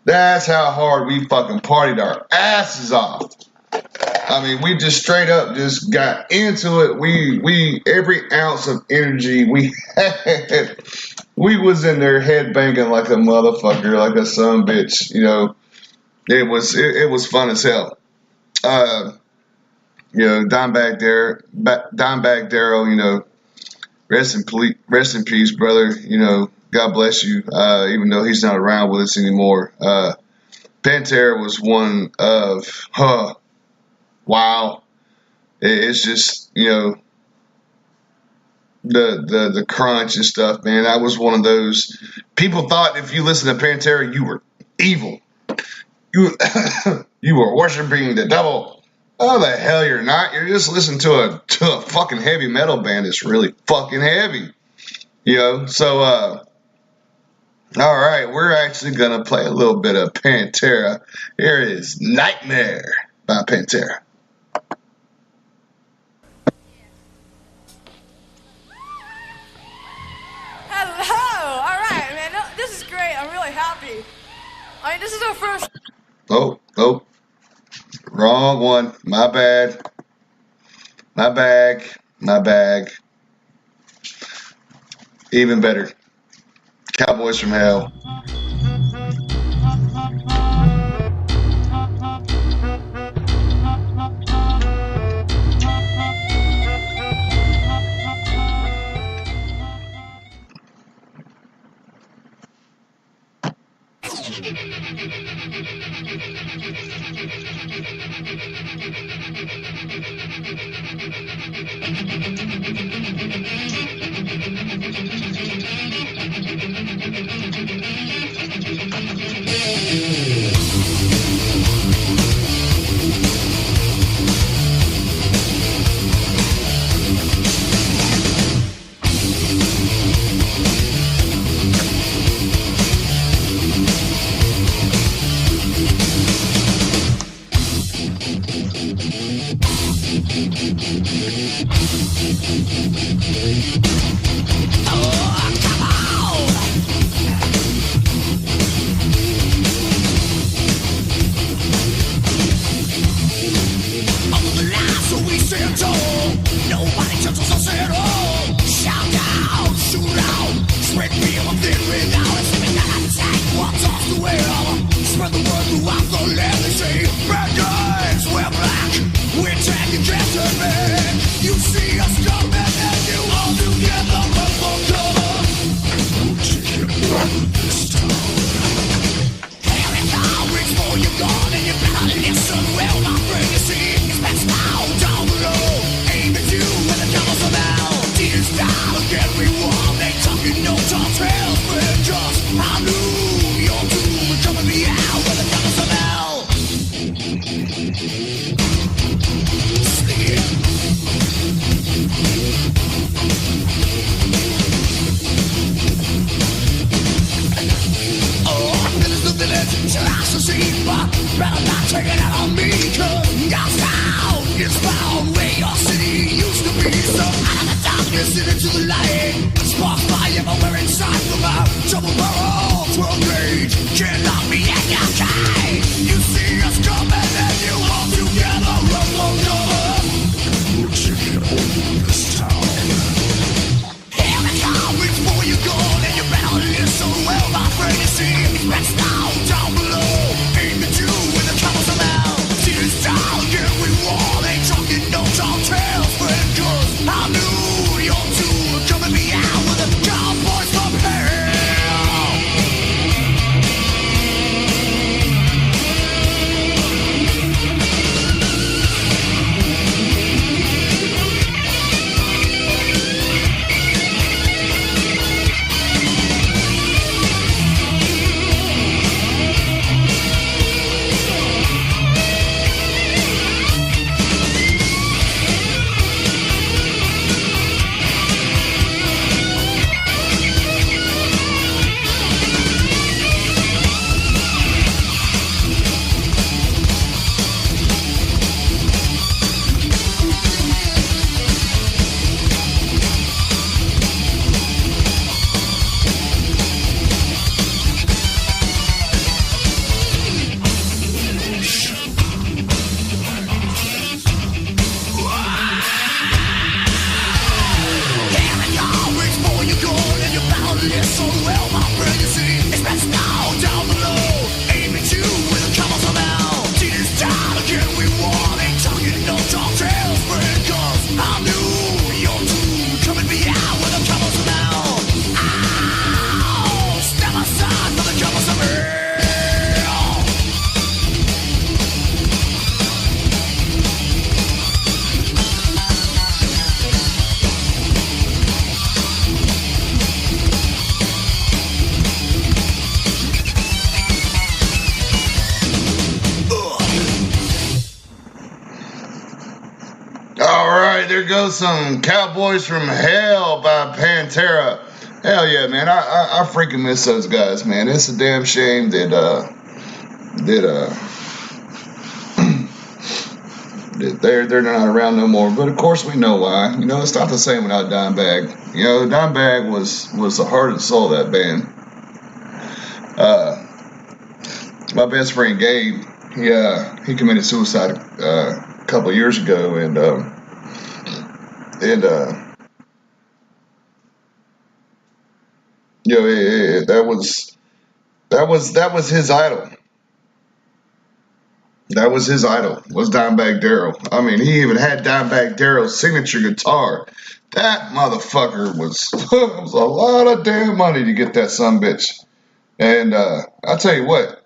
That's how hard we fucking partied our asses off. I mean, we just straight up just got into it. We every ounce of energy we had, we was in there headbanging like a motherfucker, like a son of a bitch. You know, it was fun as hell. Dimebag Darrell, you know, rest in peace, brother. You know, God bless you. Even though he's not around with us anymore. Pantera was one of, wow. It's just, you know, the crunch and stuff, man. That was one of those. People thought if you listen to Pantera, you were evil. You were worshiping the devil. Oh, the hell you're not. You're just listening to a fucking heavy metal band that's really fucking heavy. You know, so, all right, we're actually going to play a little bit of Pantera. Here is Nightmare by Pantera. Hello! All right, man. This is great. I'm really happy. I mean, this is our first... Oh. Wrong one. My bad. My bag. Even better. Cowboys from Hell. It's found where your city used to be. So out of the dark Listen into the light. Spark fly everywhere inside from a double barrel 12 gauge. Can't lock me in your cage. You see us coming and you all together run for cover. We're taking over this town. Here we go, it's for you gone and your battle is so well, my friend. You see, it's now down below. Aim at you with the covers around. See this town, yeah, we war. Ain't talking no tall tales, friend, 'cause I knew you're too coming me out with the cowboys from hell. There goes some Cowboys from Hell by Pantera. Hell yeah, man. I freaking miss those guys, man. It's a damn shame that they're not around no more. But of course we know why. You know, it's not the same without Dimebag. You know, Dimebag was the heart and soul of that band. My best friend Gabe, he committed suicide a couple of years ago, and you know, that was his idol. That was his idol, was Dimebag Darrell. I mean, he even had Dimebag Darrell's signature guitar. That motherfucker was it was a lot of damn money to get that sumbitch. And I'll tell you what,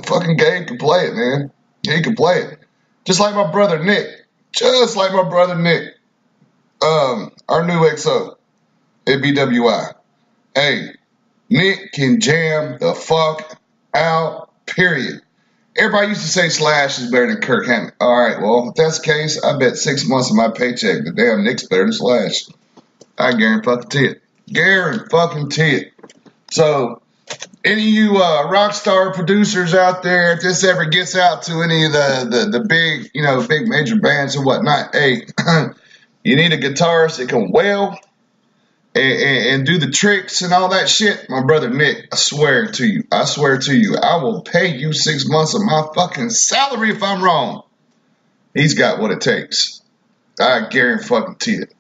fucking Gabe can play it, man. He can play it. Just like my brother Nick. Just like my brother Nick. Our new XO at BWI. Hey, Nick can jam the fuck out, period. Everybody used to say Slash is better than Kirk Hammett. All right, well, if that's the case, I bet 6 months of my paycheck the damn Nick's better than Slash. I guarantee it. Guarantee it. So, any of you rock star producers out there, if this ever gets out to any of the big, you know, big major bands and whatnot, hey, you need a guitarist that can wail and do the tricks and all that shit. My brother Nick, I swear to you, I will pay you 6 months of my fucking salary if I'm wrong. He's got what it takes. I guarantee it.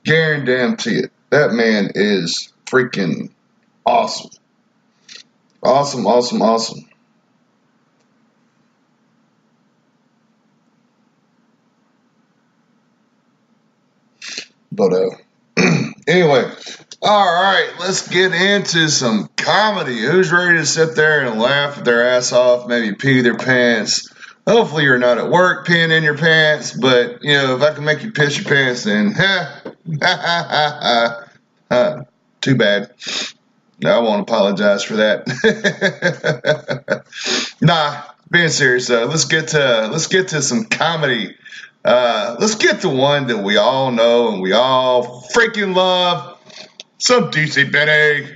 Guarantee it. That man is freaking awesome. Awesome. But anyway, all right, let's get into some comedy. Who's ready to sit there and laugh their ass off, maybe pee their pants? Hopefully you're not at work peeing in your pants, but, you know, if I can make you piss your pants, then too bad. I won't apologize for that. Nah, being serious though, let's get to some comedy. Let's get to one that we all know and we all freaking love. Some DC Benny.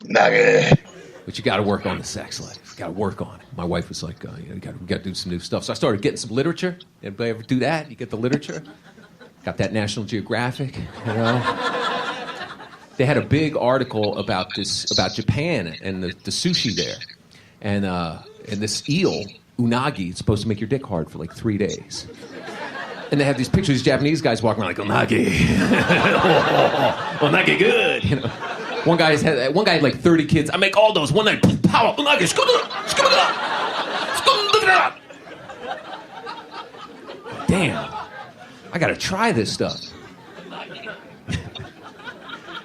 Nugget. But you got to work on the sex life. Got to work on it. My wife was like, you got to do some new stuff. So I started getting some literature. Anybody ever do that? You get the literature? got that National Geographic, you know. They had a big article about Japan and the sushi there, and this eel unagi is supposed to make your dick hard for like 3 days. And they have these pictures of these Japanese guys walking around like unagi, unagi good, you know. One guy had like 30 kids. I make all those one night. Power unagi, damn, I gotta try this stuff.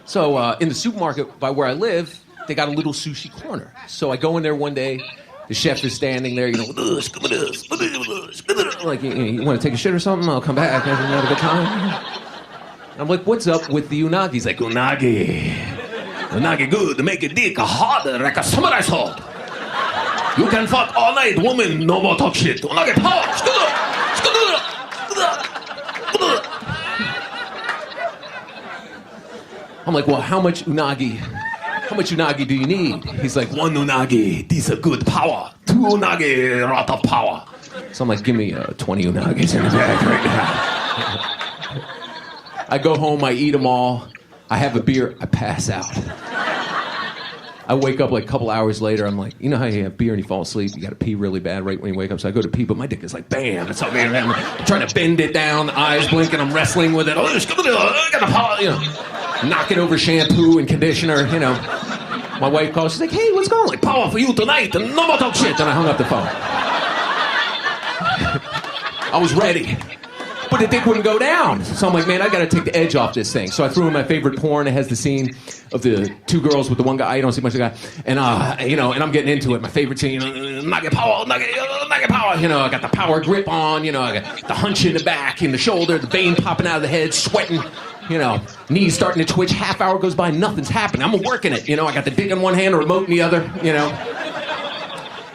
So in the supermarket by where I live, they got a little sushi corner. So I go in there one day. The chef is standing there, you know, like, you want to take a shit or something? I'll come back. Have a good time. I'm like, what's up with the unagi? He's like, unagi good to make your dick harder like a samurai sword. You can fuck all night, woman, no more talk shit. Unagi power. I'm like, well, how much unagi do you need? He's like, 1 unagi, these are good power. 2 unagi, a lot of power. So I'm like, give me 20 unagis in the bag right now. I go home, I eat them all. I have a beer, I pass out. I wake up like a couple hours later, I'm like, you know how you have beer and you fall asleep, you gotta pee really bad right when you wake up, so I go to pee, but my dick is like, bam, it's up there, I'm trying to bend it down, the eyes blinking, I'm wrestling with it, I got the power, you know, knocking over shampoo and conditioner, you know. My wife calls, she's like, hey, what's going on? Like, power for you tonight, and no more talk shit, and I hung up the phone. I was ready. But the dick wouldn't go down. So I'm like, man, I gotta take the edge off this thing. So I threw in my favorite porn. It has the scene of the 2 girls with the one guy. You don't see much of the guy. And, you know, and I'm getting into it. My favorite scene, nugget power, nugget power. You know, I got the power grip on. You know, I got the hunch in the back, in the shoulder, the vein popping out of the head, sweating. You know, knees starting to twitch. Half hour goes by, nothing's happening. I'm working it. You know, I got the dick in one hand, a remote in the other, you know.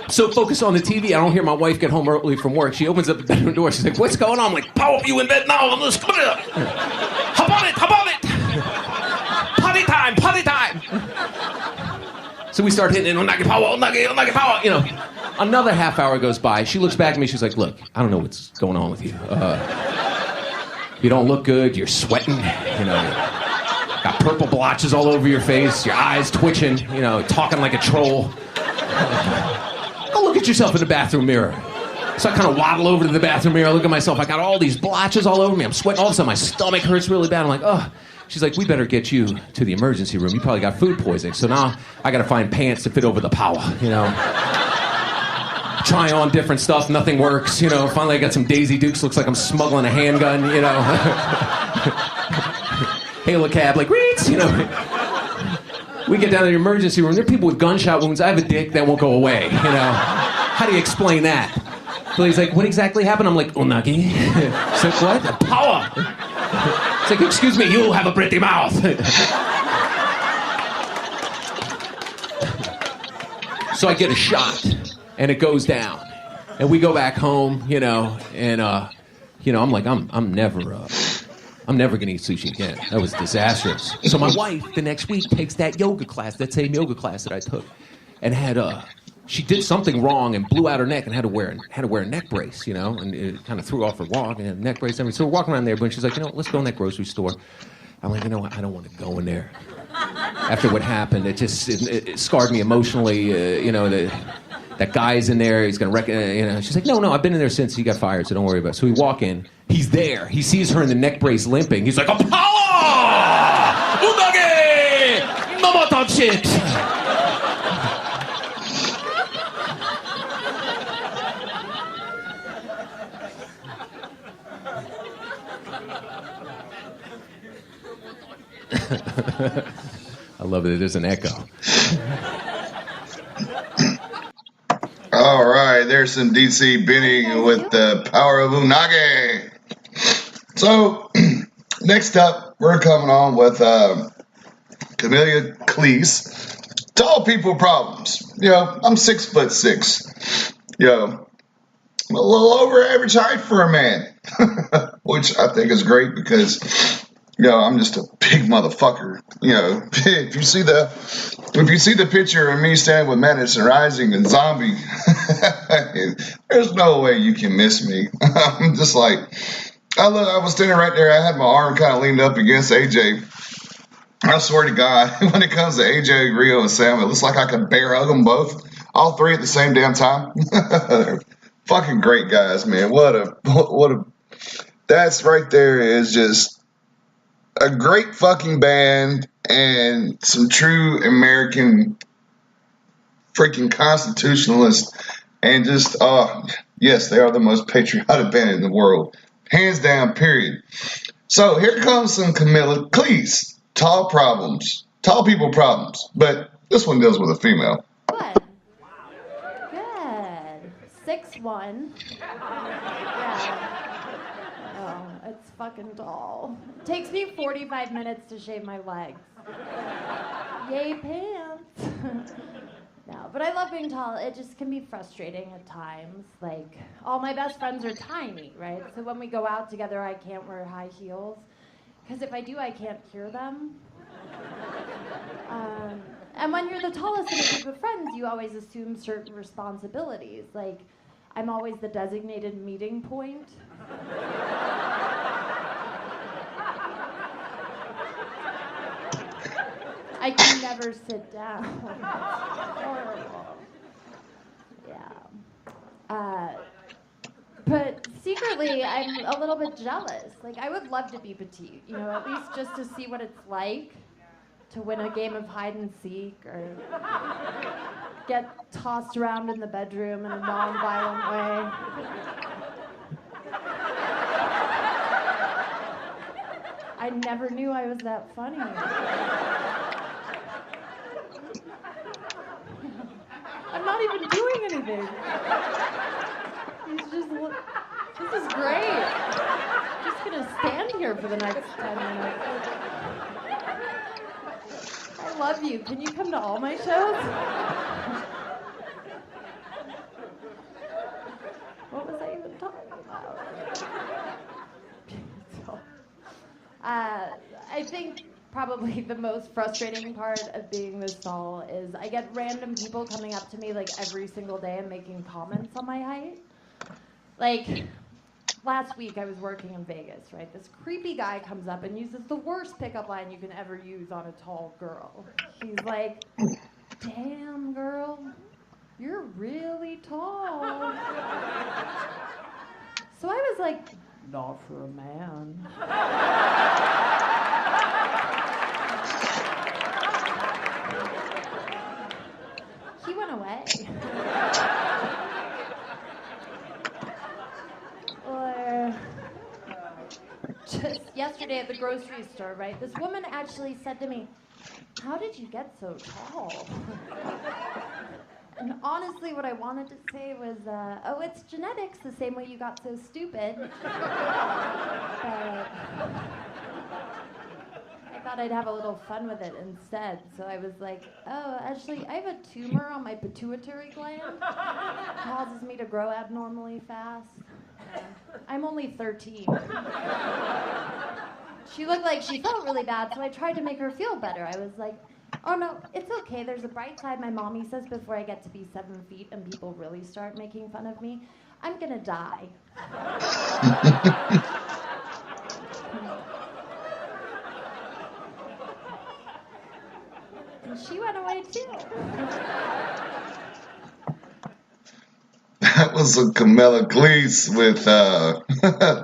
So focused on the TV, I don't hear my wife get home early from work. She opens up the bedroom door. She's like, what's going on? I'm like, power, you in bed now? Let's come here. Hop on it. Potty time. So we start hitting it, unagi power. You know, another half hour goes by. She looks back at me. She's like, look, I don't know what's going on with you. You don't look good. You're sweating. You know, got purple blotches all over your face. Your eyes twitching. You know, talking like a troll. Go look at yourself in the bathroom mirror. So I kind of waddle over to the bathroom mirror. I look at myself. I got all these blotches all over me. I'm sweating. All of a sudden, my stomach hurts really bad. I'm like, oh. She's like, we better get you to the emergency room. You probably got food poisoning. So now I got to find pants to fit over the power, you know. Try on different stuff. Nothing works, you know. Finally, I got some Daisy Dukes. Looks like I'm smuggling a handgun, you know. Hail a cab, like, Reeds, you know. We get down to the emergency room. There are people with gunshot wounds. I have a dick that won't go away, you know. How do you explain that? So he's like, what exactly happened? I'm like, unagi. He's like, what? Power. It's like, excuse me, you have a pretty mouth. So I get a shot, and it goes down. And we go back home, you know, and, you know, I'm like, I'm never gonna eat sushi again. That was disastrous. So my wife, the next week, takes that yoga class, that same yoga class that I took, and had, she did something wrong and blew out her neck and had to wear a neck brace, you know, and it kind of threw off her walk and had a neck brace. So we're walking around there, but she's like, you know, let's go in that grocery store. I'm like, you know what, I don't want to go in there. After what happened, it scarred me emotionally, you know, that guy's in there, he's going to you know. She's like, no, I've been in there since he got fired, so don't worry about it. So we walk in, he's there, he sees her in the neck brace limping. He's like, Apollo! Unagi! No more talk shit! I love it. There's an echo. All right, there's some DC Benny with the power of unagi. So, next up, we're coming on with Camellia Cleese. Tall people problems. You know, I'm 6'6". You know, I'm a little over average height for a man, which I think is great because, you know, I'm just a big motherfucker. You know, if you see the picture of me standing with Madison Rising and Zombie, there's no way you can miss me. I'm just like, I was standing right there. I had my arm kind of leaned up against AJ. I swear to God, when it comes to AJ, Rio, and Sam, it looks like I could bear hug them both, all three at the same damn time. They're fucking great guys, man. That's right there is just a great fucking band and some true American freaking constitutionalists, and just, yes, they are the most patriotic band in the world. Hands down, period. So here comes some Camilla Cleese. Tall people problems, but this one deals with a female. Good. Good. 6'1". Yeah. Oh, it's fucking tall. Takes me 45 minutes to shave my legs. Yay, pants. No, but I love being tall. It just can be frustrating at times. Like, all my best friends are tiny, right? So when we go out together, I can't wear high heels. Because if I do, I can't hear them. And when you're the tallest in a group of friends, you always assume certain responsibilities. Like, I'm always the designated meeting point. I can never sit down. It's horrible. Yeah. But secretly, I'm a little bit jealous. Like, I would love to be petite, you know, at least just to see what it's like to win a game of hide and seek or get tossed around in the bedroom in a non-violent way. I never knew I was that funny. I'm not even doing anything. This is great. I'm just gonna stand here for the next 10 minutes. I love you. Can you come to all my shows? What was I even talking about? I think probably the most frustrating part of being this tall is I get random people coming up to me like every single day and making comments on my height. Like, last week I was working in Vegas, right? This creepy guy comes up and uses the worst pickup line you can ever use on a tall girl. He's like, damn, girl, you're really tall. So I was like, not for a man. He went away. Or just yesterday at the grocery store, right? This woman actually said to me, how did you get so tall? And honestly, what I wanted to say was, oh, it's genetics, the same way you got so stupid. But I thought I'd have a little fun with it instead. So I was like, oh, actually, I have a tumor on my pituitary gland. It causes me to grow abnormally fast. I'm only 13. She looked like she felt really bad, so I tried to make her feel better. I was like, oh no, it's okay. There's a bright side. My mommy says before I get to be 7 feet and people really start making fun of me, I'm gonna die. And she went away too. That was a Camilla Cleese with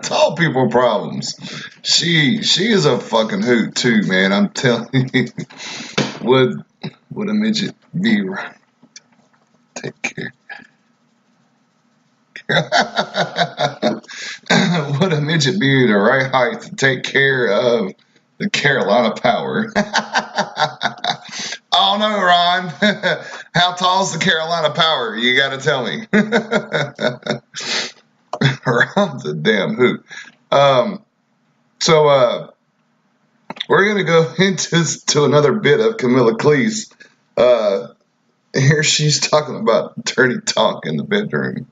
tall people problems. She is a fucking hoot too, man. I'm telling you. Would a midget be right? Take care. Would a midget be the right height to take care of the Carolina Power? Oh no, Ron. How tall's the Carolina Power? You gotta tell me. Ron's a damn hoot. So we're gonna go into another bit of Camilla Cleese. Here she's talking about dirty talk in the bedroom.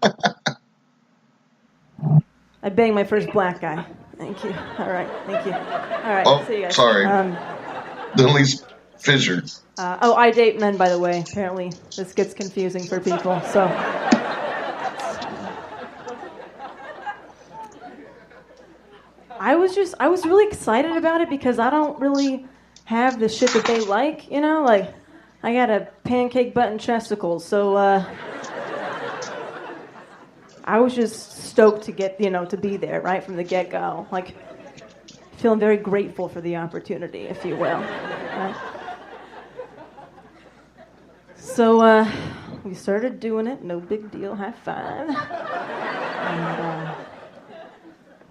I banged my first black guy. Thank you. All right. Thank you. All right. Oh, see you guys. sorry. Denise Fisher. I date men, by the way. Apparently, this gets confusing for people. So. was really excited about it because I don't really have the shit that they like, you know? Like, I got a pancake butt and chesticles, so, I was just stoked to get, to be there, right, from the get-go. Like, feeling very grateful for the opportunity, if you will. Right? So, we started doing it, no big deal, high five. And,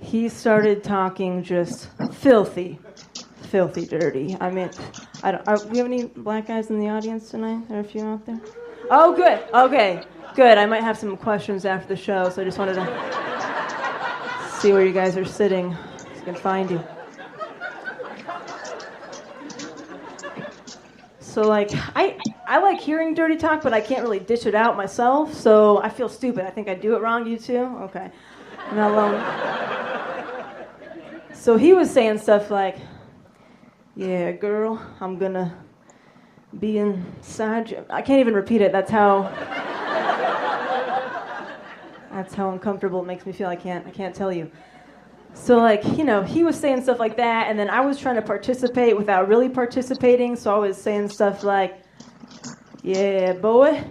he started talking just filthy dirty. I mean, do we have any black guys in the audience tonight? There are a few out there? Oh, good. Okay, good. I might have some questions after the show, so I just wanted to see where you guys are sitting so I can find you. So, like, I like hearing dirty talk, but I can't really dish it out myself, so I feel stupid. I think I do it wrong, you too? Okay. I'm not alone. So he was saying stuff like, yeah, girl, I'm gonna be inside you. I can't even repeat it. That's how uncomfortable it makes me feel. I can't tell you. So, like, he was saying stuff like that, and then I was trying to participate without really participating, so I was saying stuff like, yeah, boy,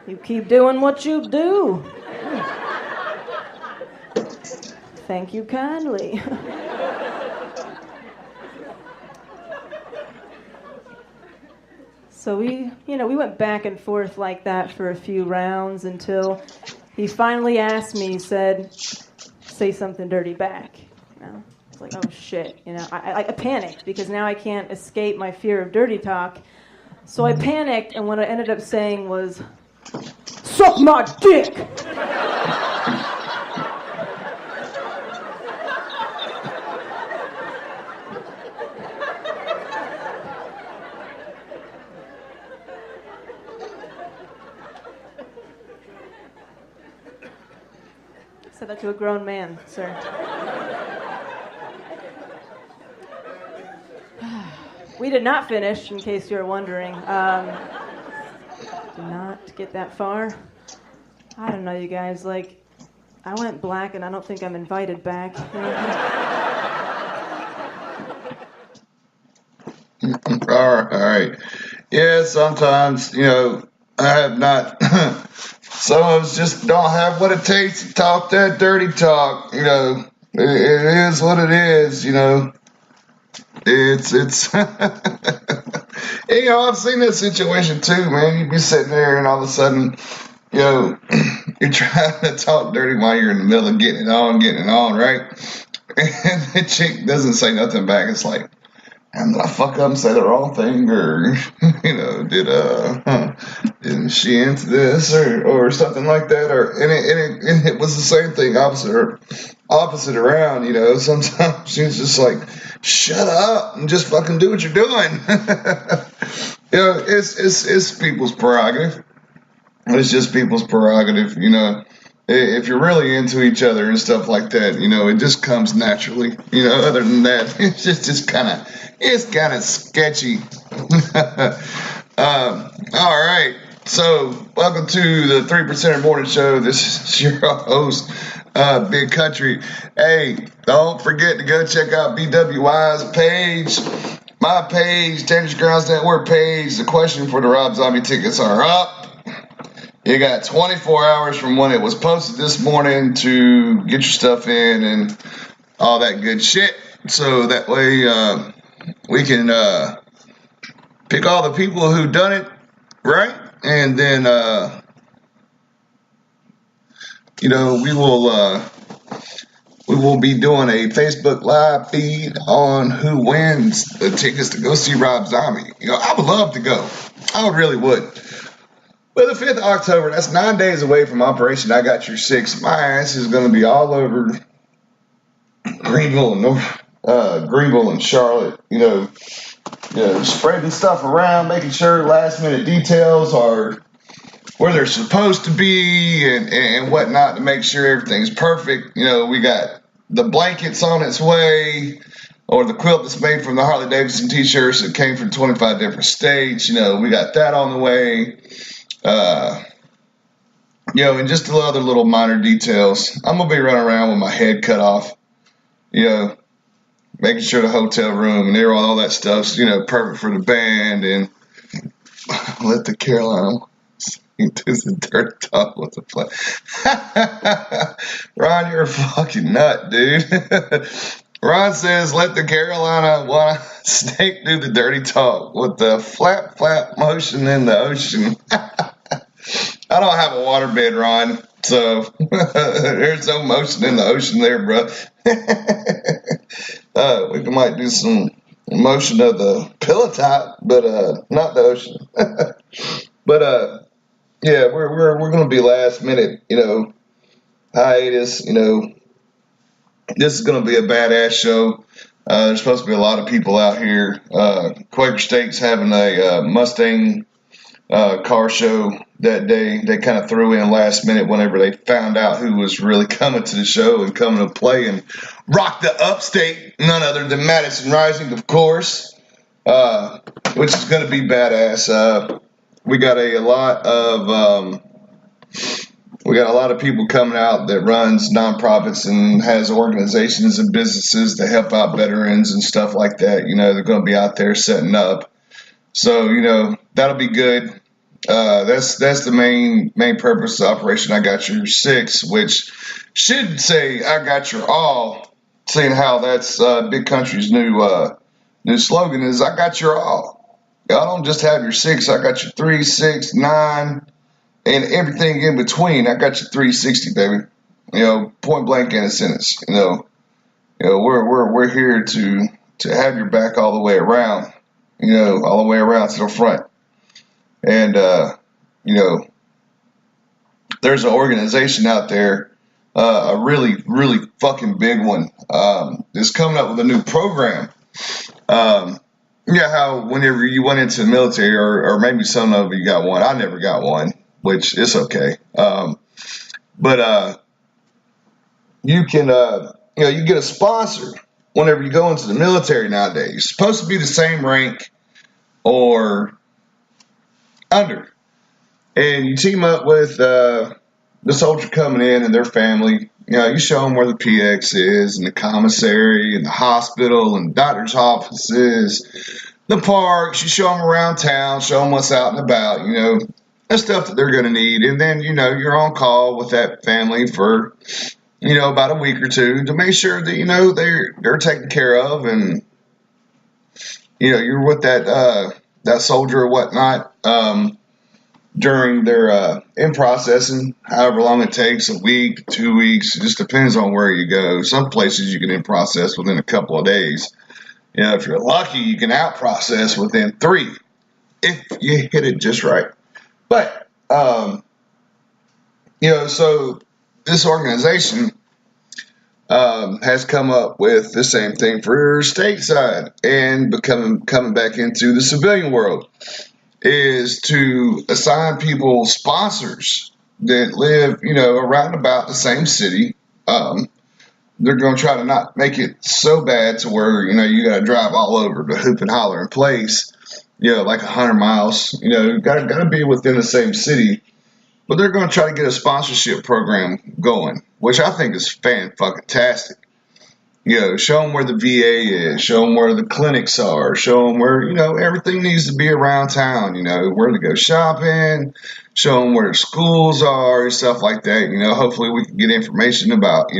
you keep doing what you do. Thank you kindly. So we went back and forth like that for a few rounds until he finally asked me, he said, say something dirty back. I was like, oh shit, I panicked because now I can't escape my fear of dirty talk. So I panicked, and what I ended up saying was, suck my dick! Said that to a grown man, sir. We did not finish, in case you're wondering. Did not get that far. I don't know, you guys. Like, I went black, and I don't think I'm invited back. All right. Yeah, sometimes, I have not. Some of us just don't have what it takes to talk that dirty talk. It is what it is. It's. I've seen that situation too, man. You'd be sitting there, and all of a sudden, you're trying to talk dirty while you're in the middle of getting it on, right? And the chick doesn't say nothing back. It's like, did I fuck up and say the wrong thing, or isn't she into this, or something like that, and it was the same thing, opposite around. Sometimes she's just like, shut up and just fucking do what you're doing. It's people's prerogative. It's just people's prerogative. If you're really into each other and stuff like that, it just comes naturally. Other than that, it's just kind of sketchy. All right. So, welcome to the 3% Morning Show. This is your host, Big Country. Hey, don't forget to go check out BWI's page, my page, Dangerous Grounds Network page. The question for the Rob Zombie tickets are up. You got 24 hours from when it was posted this morning to get your stuff in and all that good shit. So that way we can pick all the people who done it, right? And then, we will be doing a Facebook Live feed on who wins the tickets to go see Rob Zombie. I would love to go. I really would. But the 5th of October, that's 9 days away from Operation I Got Your Six. My ass is going to be all over Greenville and Charlotte, spreading stuff around, making sure last minute details are where they're supposed to be and whatnot to make sure everything's perfect. We got the blankets on its way, or the quilt that's made from the Harley Davidson t-shirts that came from 25 different states. We got that on the way. And just the other little minor details. I'm going to be running around with my head cut off, making sure the hotel room and all that stuff's, perfect for the band. And let the Carolina do the dirty talk with the play. Ron, you're a fucking nut, dude. Ron says, let the Carolina snake do the dirty talk with the flap, flap motion in the ocean. I don't have a waterbed, Ron, so there's no motion in the ocean there, bro. We might do some motion of the pillow top, but not the ocean. But yeah, we're gonna be last minute, hiatus. This is gonna be a badass show. There's supposed to be a lot of people out here. Quaker State's having a Mustang car show that day. They kind of threw in last minute whenever they found out who was really coming to the show and coming to play and rock the upstate. None other than Madison Rising, of course, which is going to be badass. We got a lot of people coming out that runs nonprofits and has organizations and businesses to help out veterans and stuff like that. They're going to be out there setting up. So, that'll be good. That's the main purpose of Operation I Got Your Six, which should say I got your all, seeing how that's Big Country's new slogan is I got your all. I don't just have your 6, I got your 3, 6, 9, and everything in between. I got your 360, baby. Point blank in a sentence. We're here to have your back all the way around. All the way around to the front. And, there's an organization out there, a really, really fucking big one, that's coming up with a new program. How whenever you went into the military, or maybe some of you got one, I never got one, which is okay. But you can, you get a sponsor whenever you go into the military nowadays. It's supposed to be the same rank or under. And you team up with the soldier coming in and their family. You show them where the PX is and the commissary and the hospital and the doctor's offices, the parks. You show them around town, show them what's out and about, the stuff that they're going to need. And then, you're on call with that family for, about a week or two to make sure that, they're taken care of. And, you're with that soldier or whatnot, during their in processing, however long it takes, a week, 2 weeks. It just depends on where you go. Some places you can in process within a couple of days. If you're lucky, you can out process within 3 if you hit it just right. But so this organization has come up with the same thing for stateside and coming back into the civilian world, is to assign people sponsors that live, around about the same city. They're going to try to not make it so bad to where, you got to drive all over the hoop and holler in place, like 100 miles, got to be within the same city. But they're going to try to get a sponsorship program going, which I think is fan-fucking-tastic. Show them where the VA is, show them where the clinics are, show them where, everything needs to be around town, where to go shopping, show them where the schools are and stuff like that. Hopefully we can get information about,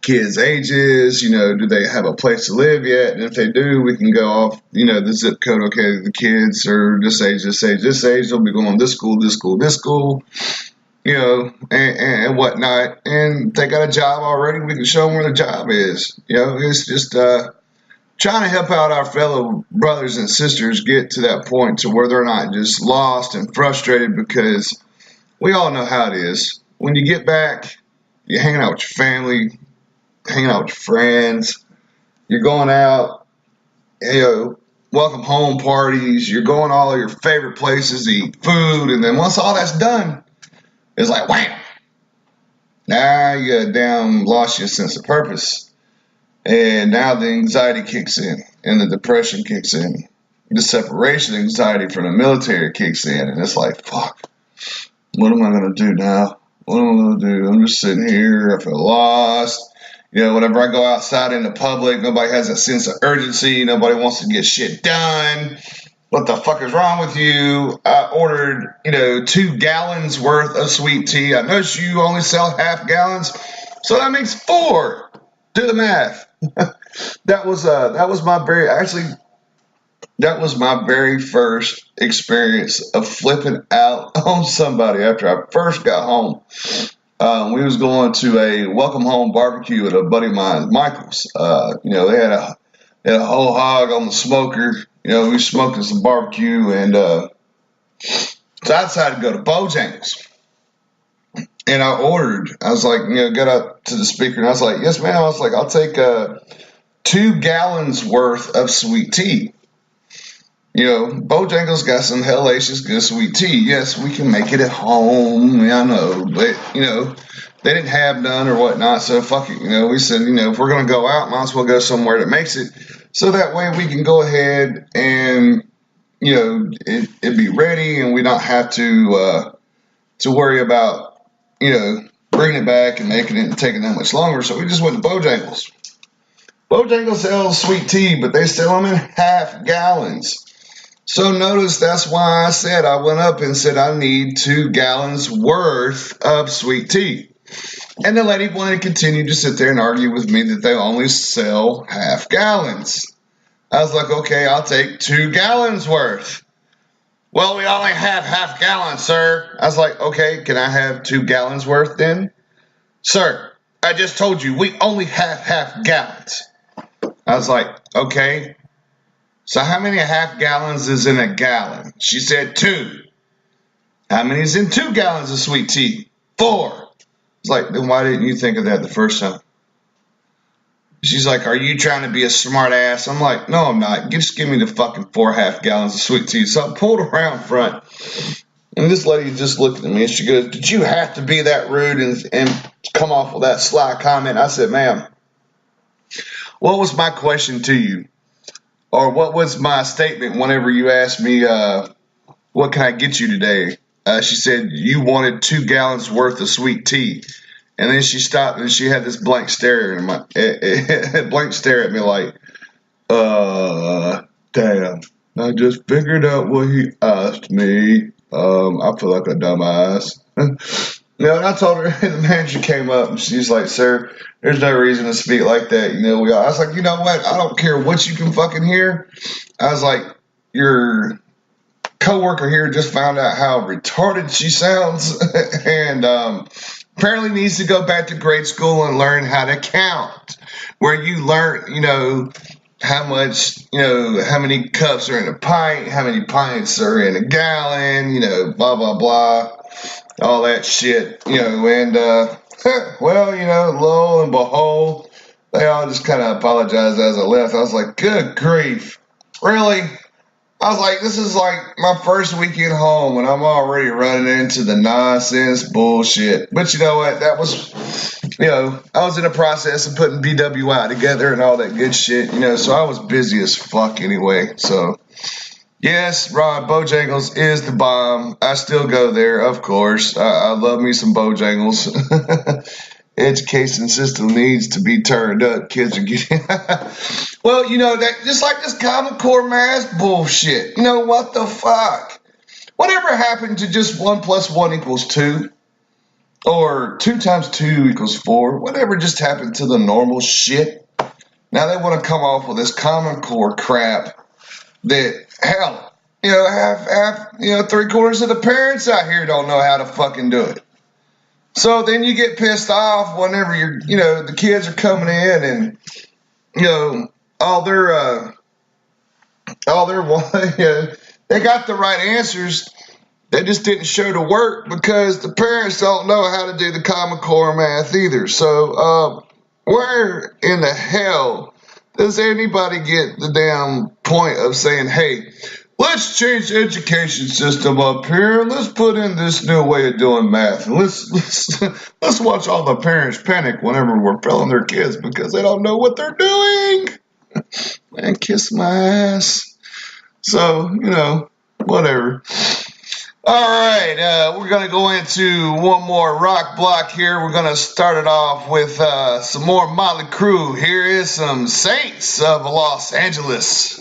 kids' ages, do they have a place to live yet? And if they do, we can go off, the zip code. Okay, the kids are this age, they'll be going to this school, and whatnot. And if they got a job already, we can show them where the job is. It's just trying to help out our fellow brothers and sisters get to that point to where they're not just lost and frustrated, because we all know how it is. When you get back, you're hanging out with your family, hanging out with your friends, you're going out, welcome home parties, you're going all of your favorite places to eat food, and then once all that's done, it's like, wham! Now you lost your sense of purpose. And now the anxiety kicks in, and the depression kicks in. The separation anxiety from the military kicks in, and it's like, fuck. what am I going to do now? What am I going to do? I'm just sitting here. I feel lost. Whenever I go outside in the public, nobody has a sense of urgency. Nobody wants to get shit done. What the fuck is wrong with you? I ordered, 2 gallons worth of sweet tea. I noticed you only sell half gallons, so that makes 4. Do the math. That was my very first experience of flipping out on somebody after I first got home. We was going to a welcome home barbecue at a buddy of mine, Michael's. They had a whole hog on the smoker. We were smoking some barbecue, and so I decided to go to Bojangles. And I was like, got up to the speaker, and I was like, yes, ma'am. I was like, I'll take 2 gallons worth of sweet tea. Bojangles got some hellacious good sweet tea. Yes, we can make it at home. I know, but, they didn't have none or whatnot, so fuck it. We said, if we're going to go out, might as well go somewhere that makes it, so that way we can go ahead and, it'd be ready, and we don't have to worry about, bringing it back and making it and taking that much longer. So we just went to Bojangles. Bojangles sells sweet tea, but they sell them in half gallons. So notice that's why I said I went up and said I need 2 gallons worth of sweet tea. And the lady wanted to continue to sit there and argue with me that they only sell half gallons. I was like, okay, I'll take 2 gallons worth. Well, we only have half gallons, sir. I was like, okay, can I have 2 gallons worth then? Sir, I just told you we only have half gallons. I was like, okay. So how many half gallons is in a gallon? She said 2. How many is in 2 gallons of sweet tea? 4. I was like, then why didn't you think of that the first time? She's like, are you trying to be a smart ass? I'm like, no, I'm not. Just give me the fucking 4 half gallons of sweet tea. So I pulled around front, and this lady just looked at me, and she goes, did you have to be that rude and come off with that sly comment? I said, ma'am, what was my question to you? Or what was my statement whenever you asked me, what can I get you today? She said, you wanted 2 gallons worth of sweet tea. And then she stopped and she had this blank stare at me like, damn, I just figured out what he asked me. I feel like a dumbass. And I told her, and the manager came up and she's like, sir, there's no reason to speak like that. I was like, you know what? I don't care what you can fucking hear. I was like, your coworker here just found out how retarded she sounds and apparently needs to go back to grade school and learn how to count, where you learn, how much, how many cups are in a pint, how many pints are in a gallon, blah, blah, blah, all that shit, and, well, lo and behold, they all just kind of apologized as I left. I was like, good grief, really? I was like, this is like my first weekend home and I'm already running into the nonsense bullshit. But you know what? That was, I was in the process of putting BWI together and all that good shit, so I was busy as fuck anyway. So, yes, Rod, Bojangles is the bomb. I still go there, of course. I love me some Bojangles. Education system needs to be turned up. Kids are getting well, that just like this Common Core math bullshit. What the fuck? Whatever happened to just 1 + 1 = 2? Or 2 × 2 = 4? Whatever just happened to the normal shit? Now they want to come off with this Common Core crap that, hell, half 3/4 of the parents out here don't know how to fucking do it. So then you get pissed off whenever the kids are coming in and, all their they got the right answers. They just didn't show to work because the parents don't know how to do the Common Core math either. So, where in the hell does anybody get the damn point of saying, hey, let's change the education system up here and let's put in this new way of doing math. And let's watch all the parents panic whenever we're failing their kids because they don't know what they're doing. Man, kiss my ass. So, whatever. All right, we're going to go into one more rock block here. We're going to start it off with some more Motley Crue. Here is some Saints of Los Angeles.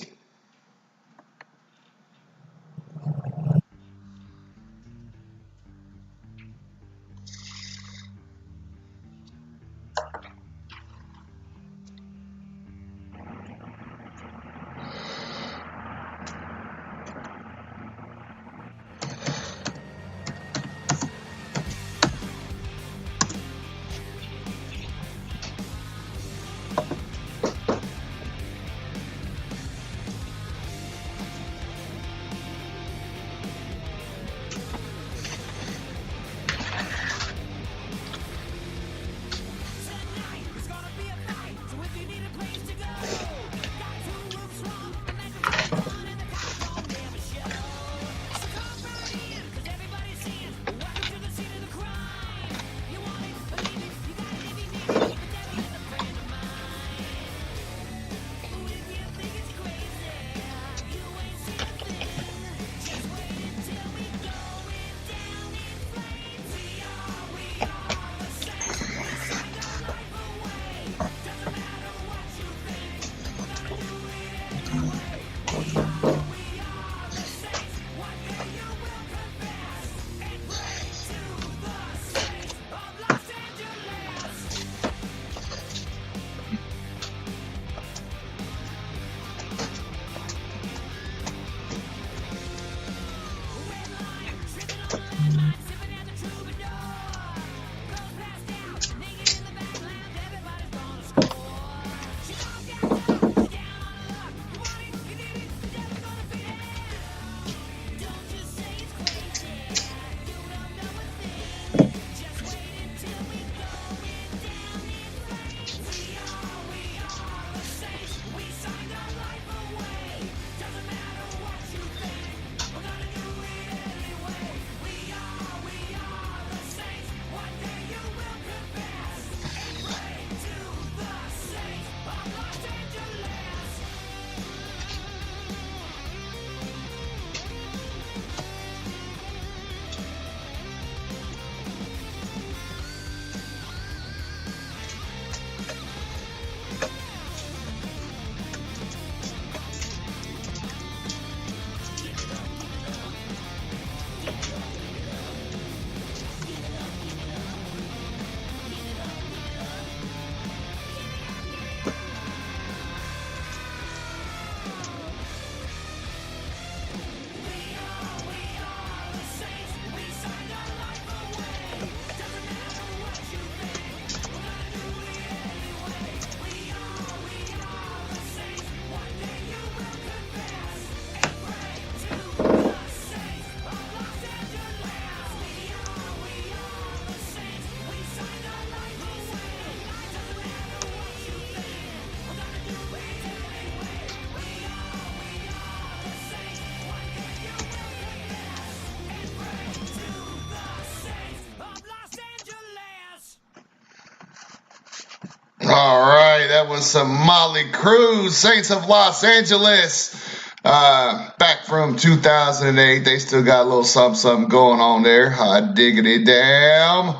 All right, that was some Motley Crue, Saints of Los Angeles. Back from 2008, they still got a little something going on there. Hot diggity damn.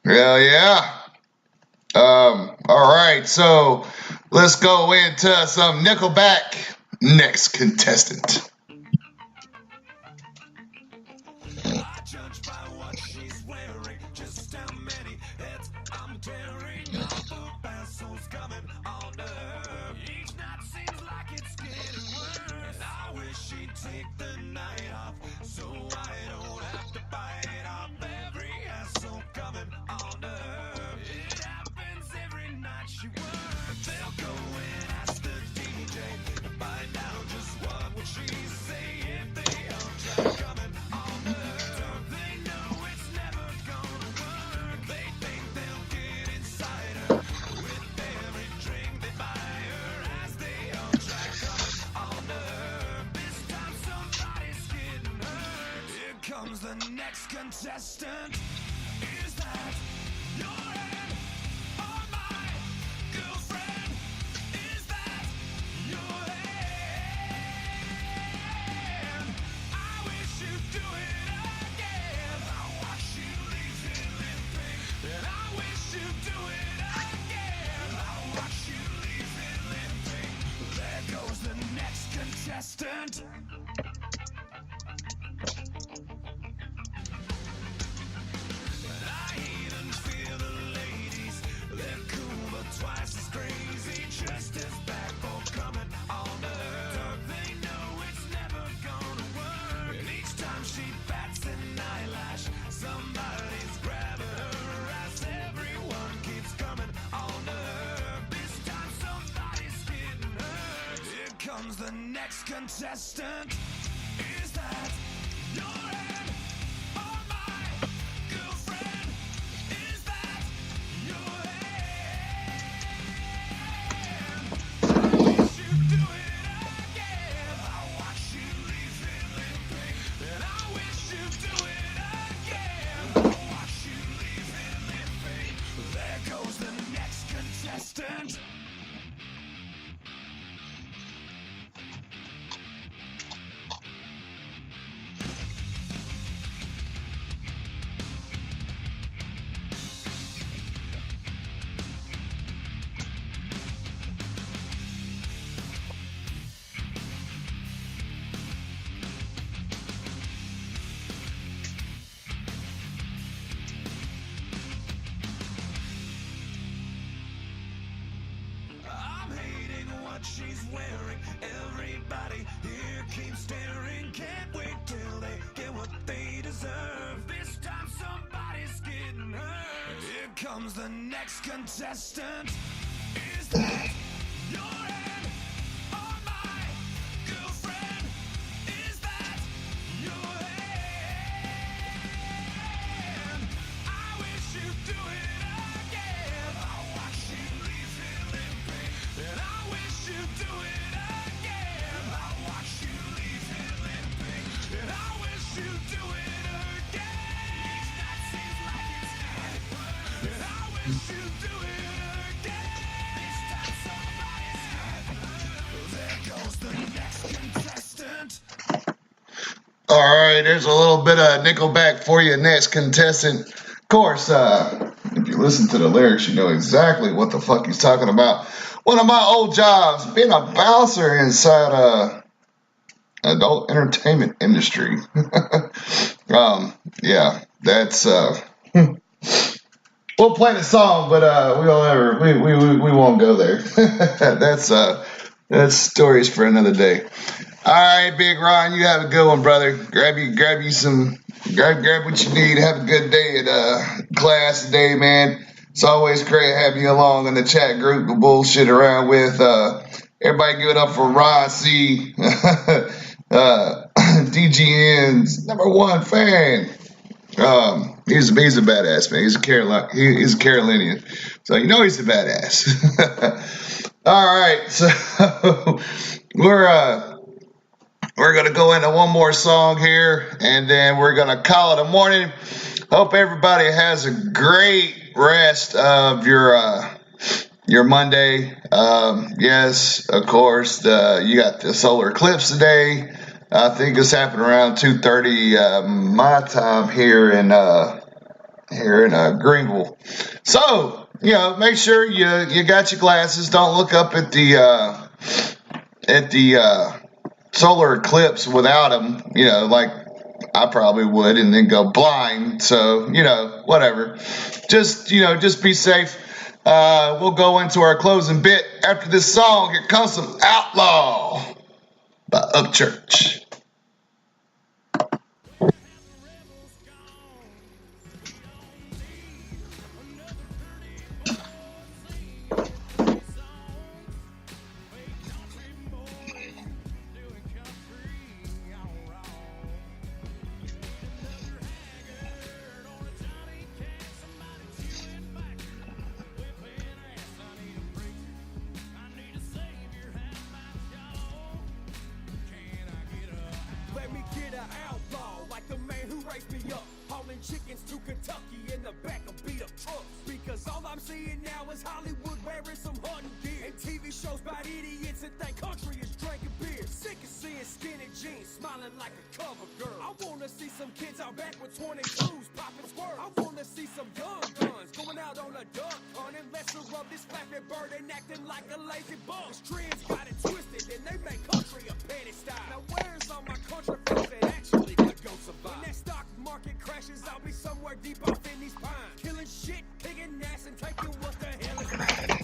Hell yeah. All right, so let's go into some Nickelback. Next contestant. The next contestant is that your head or my girlfriend? Is that your hand? I wish you'd do it contestant. I even feel the ladies, they're cool but twice as crazy, just as bad for coming on her. They know it's never gonna work, and each time she bats an eyelash, somebody's grabbing her ass. Everyone keeps coming on her. This time somebody's getting hurt. Here comes the next contestant. Is that your hand or my girlfriend? Is that your hand? I wish you'd do it again. I watch you leave it limping, and I wish you'd do it again. I watch you leave it limping. There goes the next contestant. I'm hating what she's wearing. Everybody here keeps staring. Can't wait till they get what they deserve. This time somebody's getting hurt. Here comes the next contestant. Is that your hand or my girlfriend? Is that your hand? I wish you'd do it again. I watch you leave it limping, and I wish you'd do it again. I watch you leave it limping, and I wish you'd do it again. Each night seems like it's getting worse, and I wish you'd do it again. This time somebody's getting hurt. There goes the next contestant. All right, there's a little bit of Nickelback for you, next contestant. Of course, if you listen to the lyrics, you know exactly what the fuck he's talking about. One of my old jobs, being a bouncer inside adult entertainment industry. Yeah, that's we'll play the song, but we won't go there. That's stories for another day. All right, Big Ron, you have a good one, brother. Grab you some, grab what you need. Have a good day at class today, man. It's always great having you along in the chat group to bullshit around with. Everybody give it up for Ron C. DGN's #1 fan. He's a badass, man. He's a Carolinian, so you know he's a badass. All right, so we're gonna go into one more song here, and then we're gonna call it a morning. Hope everybody has a great rest of your Monday. Yes, of course, you got the solar eclipse today. I think it's happening around 2:30 my time here in Greenville. So, make sure you got your glasses. Don't look up at the solar eclipse without them, like I probably would, and then go blind. So, whatever. Just be safe. We'll go into our closing bit after this song. Here comes some Outlaw by Upchurch. Chickens to Kentucky in the back of beat up trucks. Because all I'm seeing now is Hollywood wearing some hunting gear, and TV shows about idiots that think country is drinking beer. Sick of seeing skinny jeans, smiling like a cover girl. I wanna see some kids out back with 22s popping squirt. I wanna see some young guns going out on a duck hunt and lesser of this flappy bird and acting like a lazy bug. This trends got it twisted and they make country a petty style. Now where's all my country folks that actually could go survive? When that stock market crashes, I'll be somewhere deep off in these pines, killing shit, kicking ass, and taking what the hell is mine.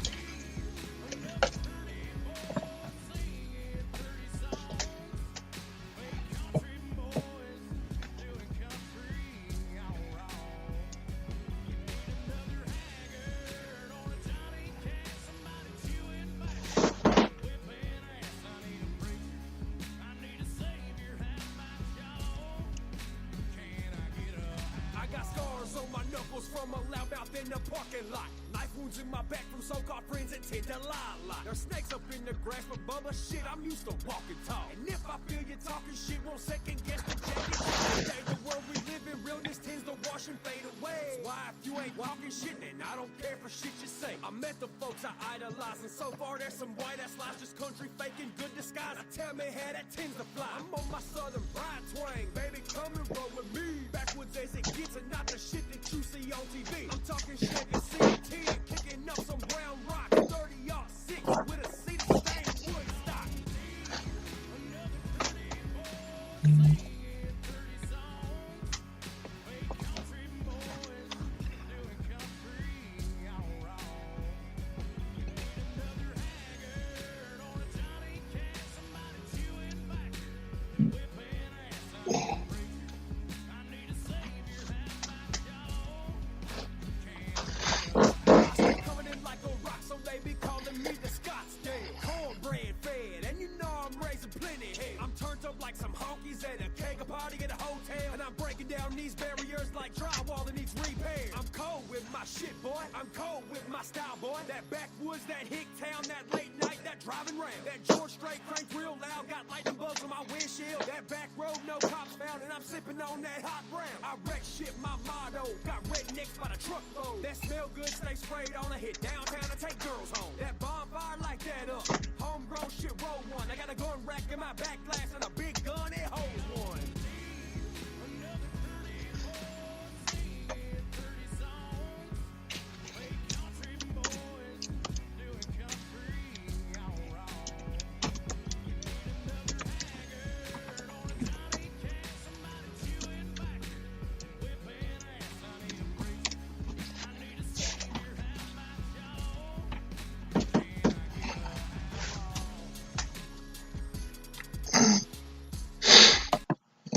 From a loudmouth in the parking lot. Knife wounds in my back from so-called friends that tend to lie a lot. There's snakes up in the grass, but Bubba, shit, I'm used to walking tall. And if I feel you talking shit, won't second guess the jacket. The world we live in, realness tends to wash and fade away. Why, if you ain't walking shit, then I don't care for shit you say. I met the folks I idolize, and so far there's some white-ass lies, just country faking good disguise. Now tell me how that tends to fly. I'm on my southern pride twang, baby, come and roll with me. Backwoods as it gets, and not the shit that you see on TV. I'm talking Chevy CT, kicking up some brown rock, 30-06 with a seat of stained wood stock.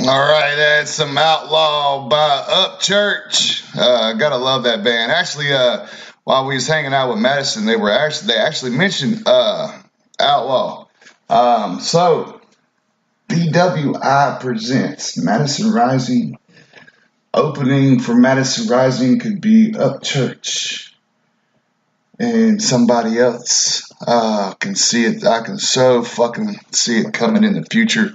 All right, that's some Outlaw by Upchurch. Gotta love that band. Actually, while we was hanging out with Madison, they actually mentioned Outlaw. So BWI presents Madison Rising. Opening for Madison Rising could be Upchurch and somebody else. Can see it. I can so fucking see it coming in the future.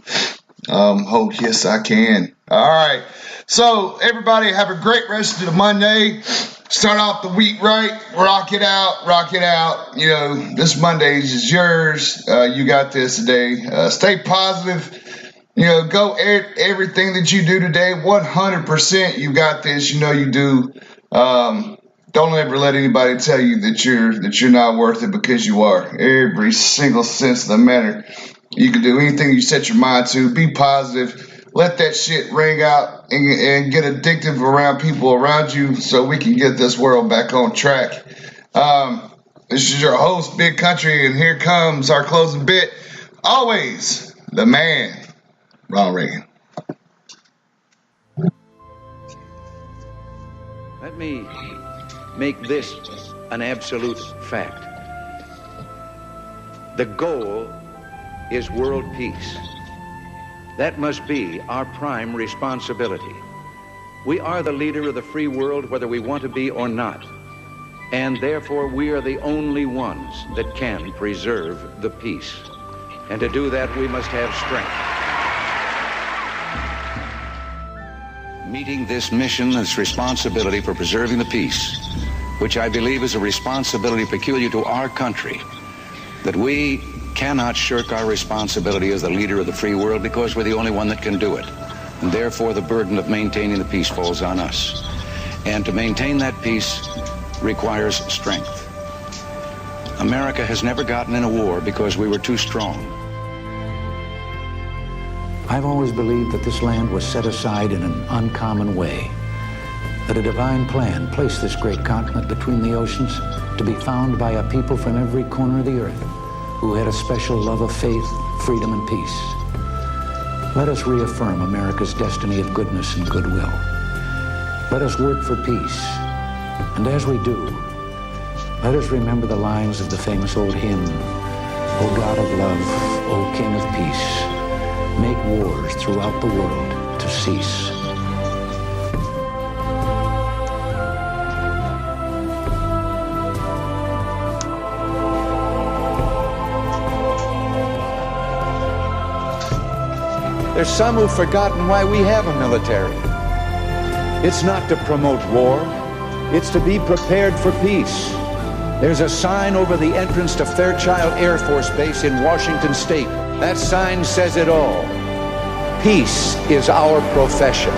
Oh, yes, I can. All right. So, everybody have a great rest of the Monday. Start off the week right. Rock it out. Rock it out. You know, this Monday is yours. You got this today. Stay positive. You know, go everything that you do today. 100%. You got this. You know you do. Don't ever let anybody tell you that you're not worth it, because you are. Every single sense of the matter. You can do anything you set your mind to. Be positive. Let that shit ring out and get addictive around people around you so we can get this world back on track. This is your host, Big Country, and here comes our closing bit. Always the man, Ronald Reagan. Let me make this an absolute fact. The goal is world peace. That must be our prime responsibility. We are the leader of the free world, whether we want to be or not. And therefore, we are the only ones that can preserve the peace. And to do that, we must have strength. Meeting this mission, this responsibility for preserving the peace, which I believe is a responsibility peculiar to our country, that we cannot shirk our responsibility as the leader of the free world because we're the only one that can do it. And therefore, the burden of maintaining the peace falls on us. And to maintain that peace requires strength. America has never gotten in a war because we were too strong. I've always believed that this land was set aside in an uncommon way, that a divine plan placed this great continent between the oceans to be found by a people from every corner of the earth who had a special love of faith, freedom, and peace. Let us reaffirm America's destiny of goodness and goodwill. Let us work for peace. And as we do, let us remember the lines of the famous old hymn, O God of love, O King of peace, make wars throughout the world to cease. There's some who've forgotten why we have a military. It's not to promote war. It's to be prepared for peace. There's a sign over the entrance to Fairchild Air Force Base in Washington State. That sign says it all. Peace is our profession.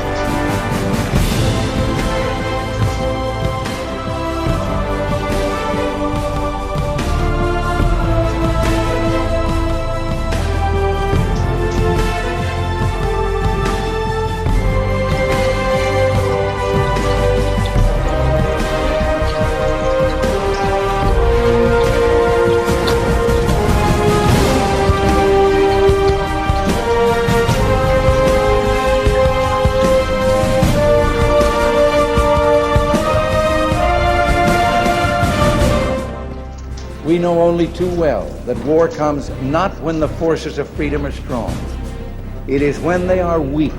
We know only too well that war comes not when the forces of freedom are strong. It is when they are weak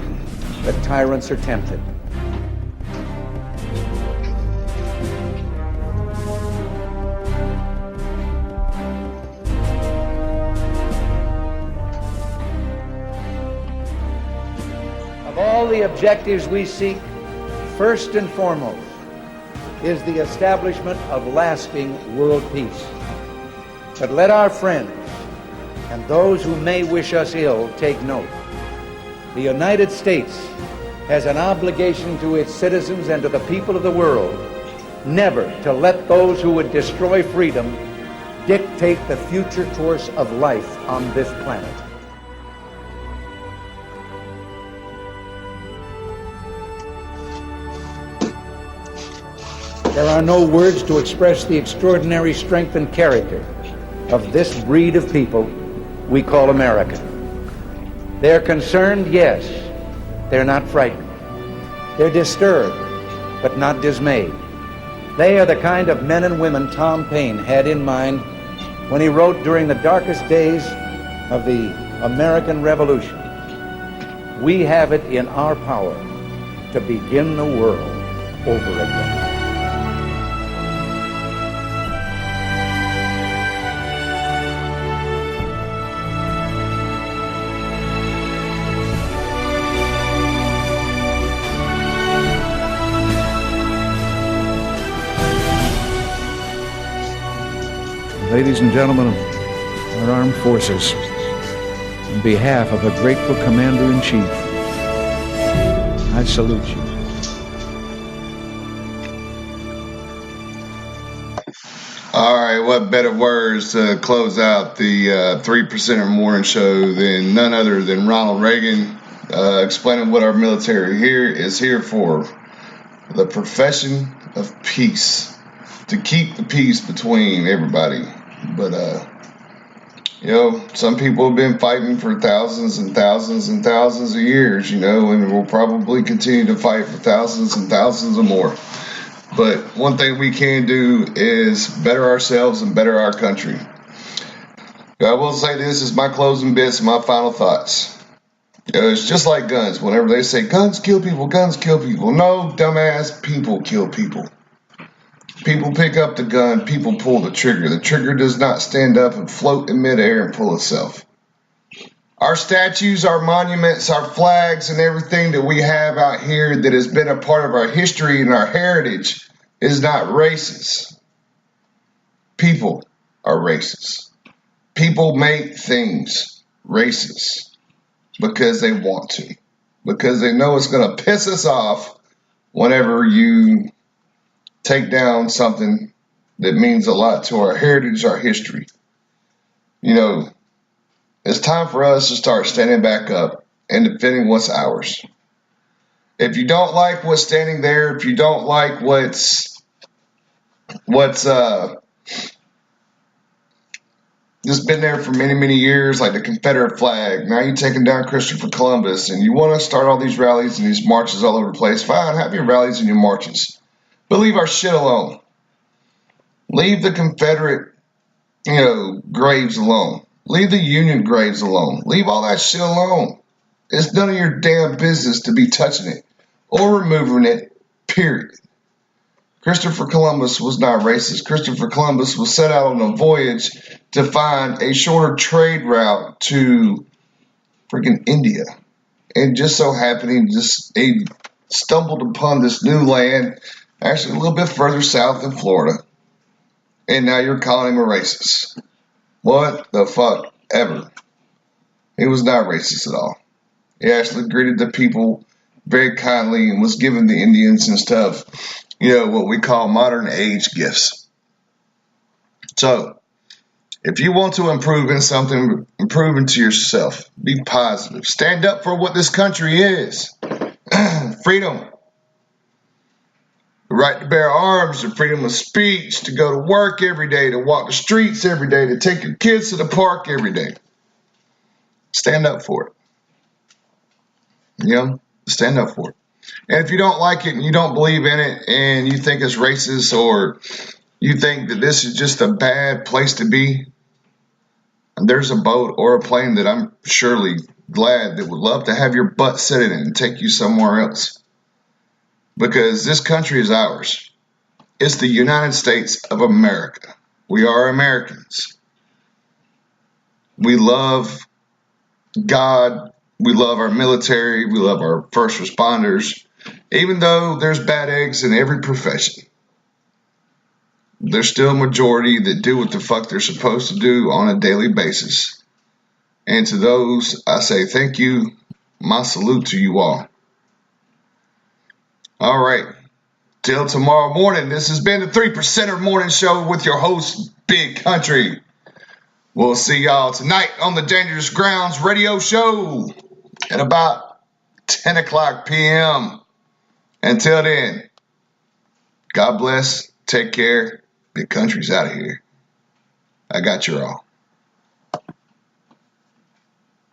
that tyrants are tempted. Of all the objectives we seek, first and foremost is the establishment of lasting world peace. But let our friends and those who may wish us ill take note. The United States has an obligation to its citizens and to the people of the world never to let those who would destroy freedom dictate the future course of life on this planet. There are no words to express the extraordinary strength and character of this breed of people we call America. They're concerned, yes. They're not frightened. They're disturbed, but not dismayed. They are the kind of men and women Tom Paine had in mind when he wrote during the darkest days of the American Revolution, "We have it in our power to begin the world over again." Ladies and gentlemen of our armed forces, on behalf of a grateful Commander-in-Chief, I salute you. All right, what better words to close out the 3% or Morning Show than none other than Ronald Reagan explaining what our military here is here for. The profession of peace. To keep the peace between everybody. But, some people have been fighting for thousands and thousands and thousands of years, and will probably continue to fight for thousands and thousands of more. But one thing we can do is better ourselves and better our country. I will say this is my closing bits and my final thoughts. It's just like guns. Whenever they say guns kill people, guns kill people. No, dumbass, people kill people. People pick up the gun, people pull the trigger. The trigger does not stand up and float in midair and pull itself. Our statues, our monuments, our flags, and everything that we have out here that has been a part of our history and our heritage is not racist. People are racist. People make things racist because they want to, because they know it's going to piss us off whenever you take down something that means a lot to our heritage, our history. You know, it's time for us to start standing back up and defending what's ours. If you don't like what's standing there, if you don't like what's just been there for many, many years, like the Confederate flag. Now you're taking down Christopher Columbus, and you want to start all these rallies and these marches all over the place. Fine, have your rallies and your marches. But leave our shit alone. Leave the Confederate, graves alone. Leave the Union graves alone. Leave all that shit alone. It's none of your damn business to be touching it or removing it, period. Christopher Columbus was not racist. Christopher Columbus was set out on a voyage to find a shorter trade route to freaking India. And just so happened he stumbled upon this new land, actually a little bit further south than Florida. And now you're calling him a racist. What the fuck ever. He was not racist at all. He actually greeted the people very kindly and was giving the Indians and stuff, what we call modern age gifts. So, if you want to improve in something, improve into yourself. Be positive. Stand up for what this country is. Freedom. The right to bear arms, the freedom of speech, to go to work every day, to walk the streets every day, to take your kids to the park every day. Stand up for it. Stand up for it. And if you don't like it and you don't believe in it and you think it's racist or you think that this is just a bad place to be, there's a boat or a plane that I'm surely glad that would love to have your butt sit in it and take you somewhere else. Because this country is ours. It's the United States of America. We are Americans. We love God. We love our military. We love our first responders. Even though there's bad eggs in every profession, there's still a majority that do what the fuck they're supposed to do on a daily basis. And to those, I say thank you. My salute to you all. All right. Till tomorrow morning, this has been the 3%er Morning Show with your host, Big Country. We'll see y'all tonight on the Dangerous Grounds radio show at about 10 o'clock p.m. Until then, God bless, take care, Big Country's out of here. I got you all.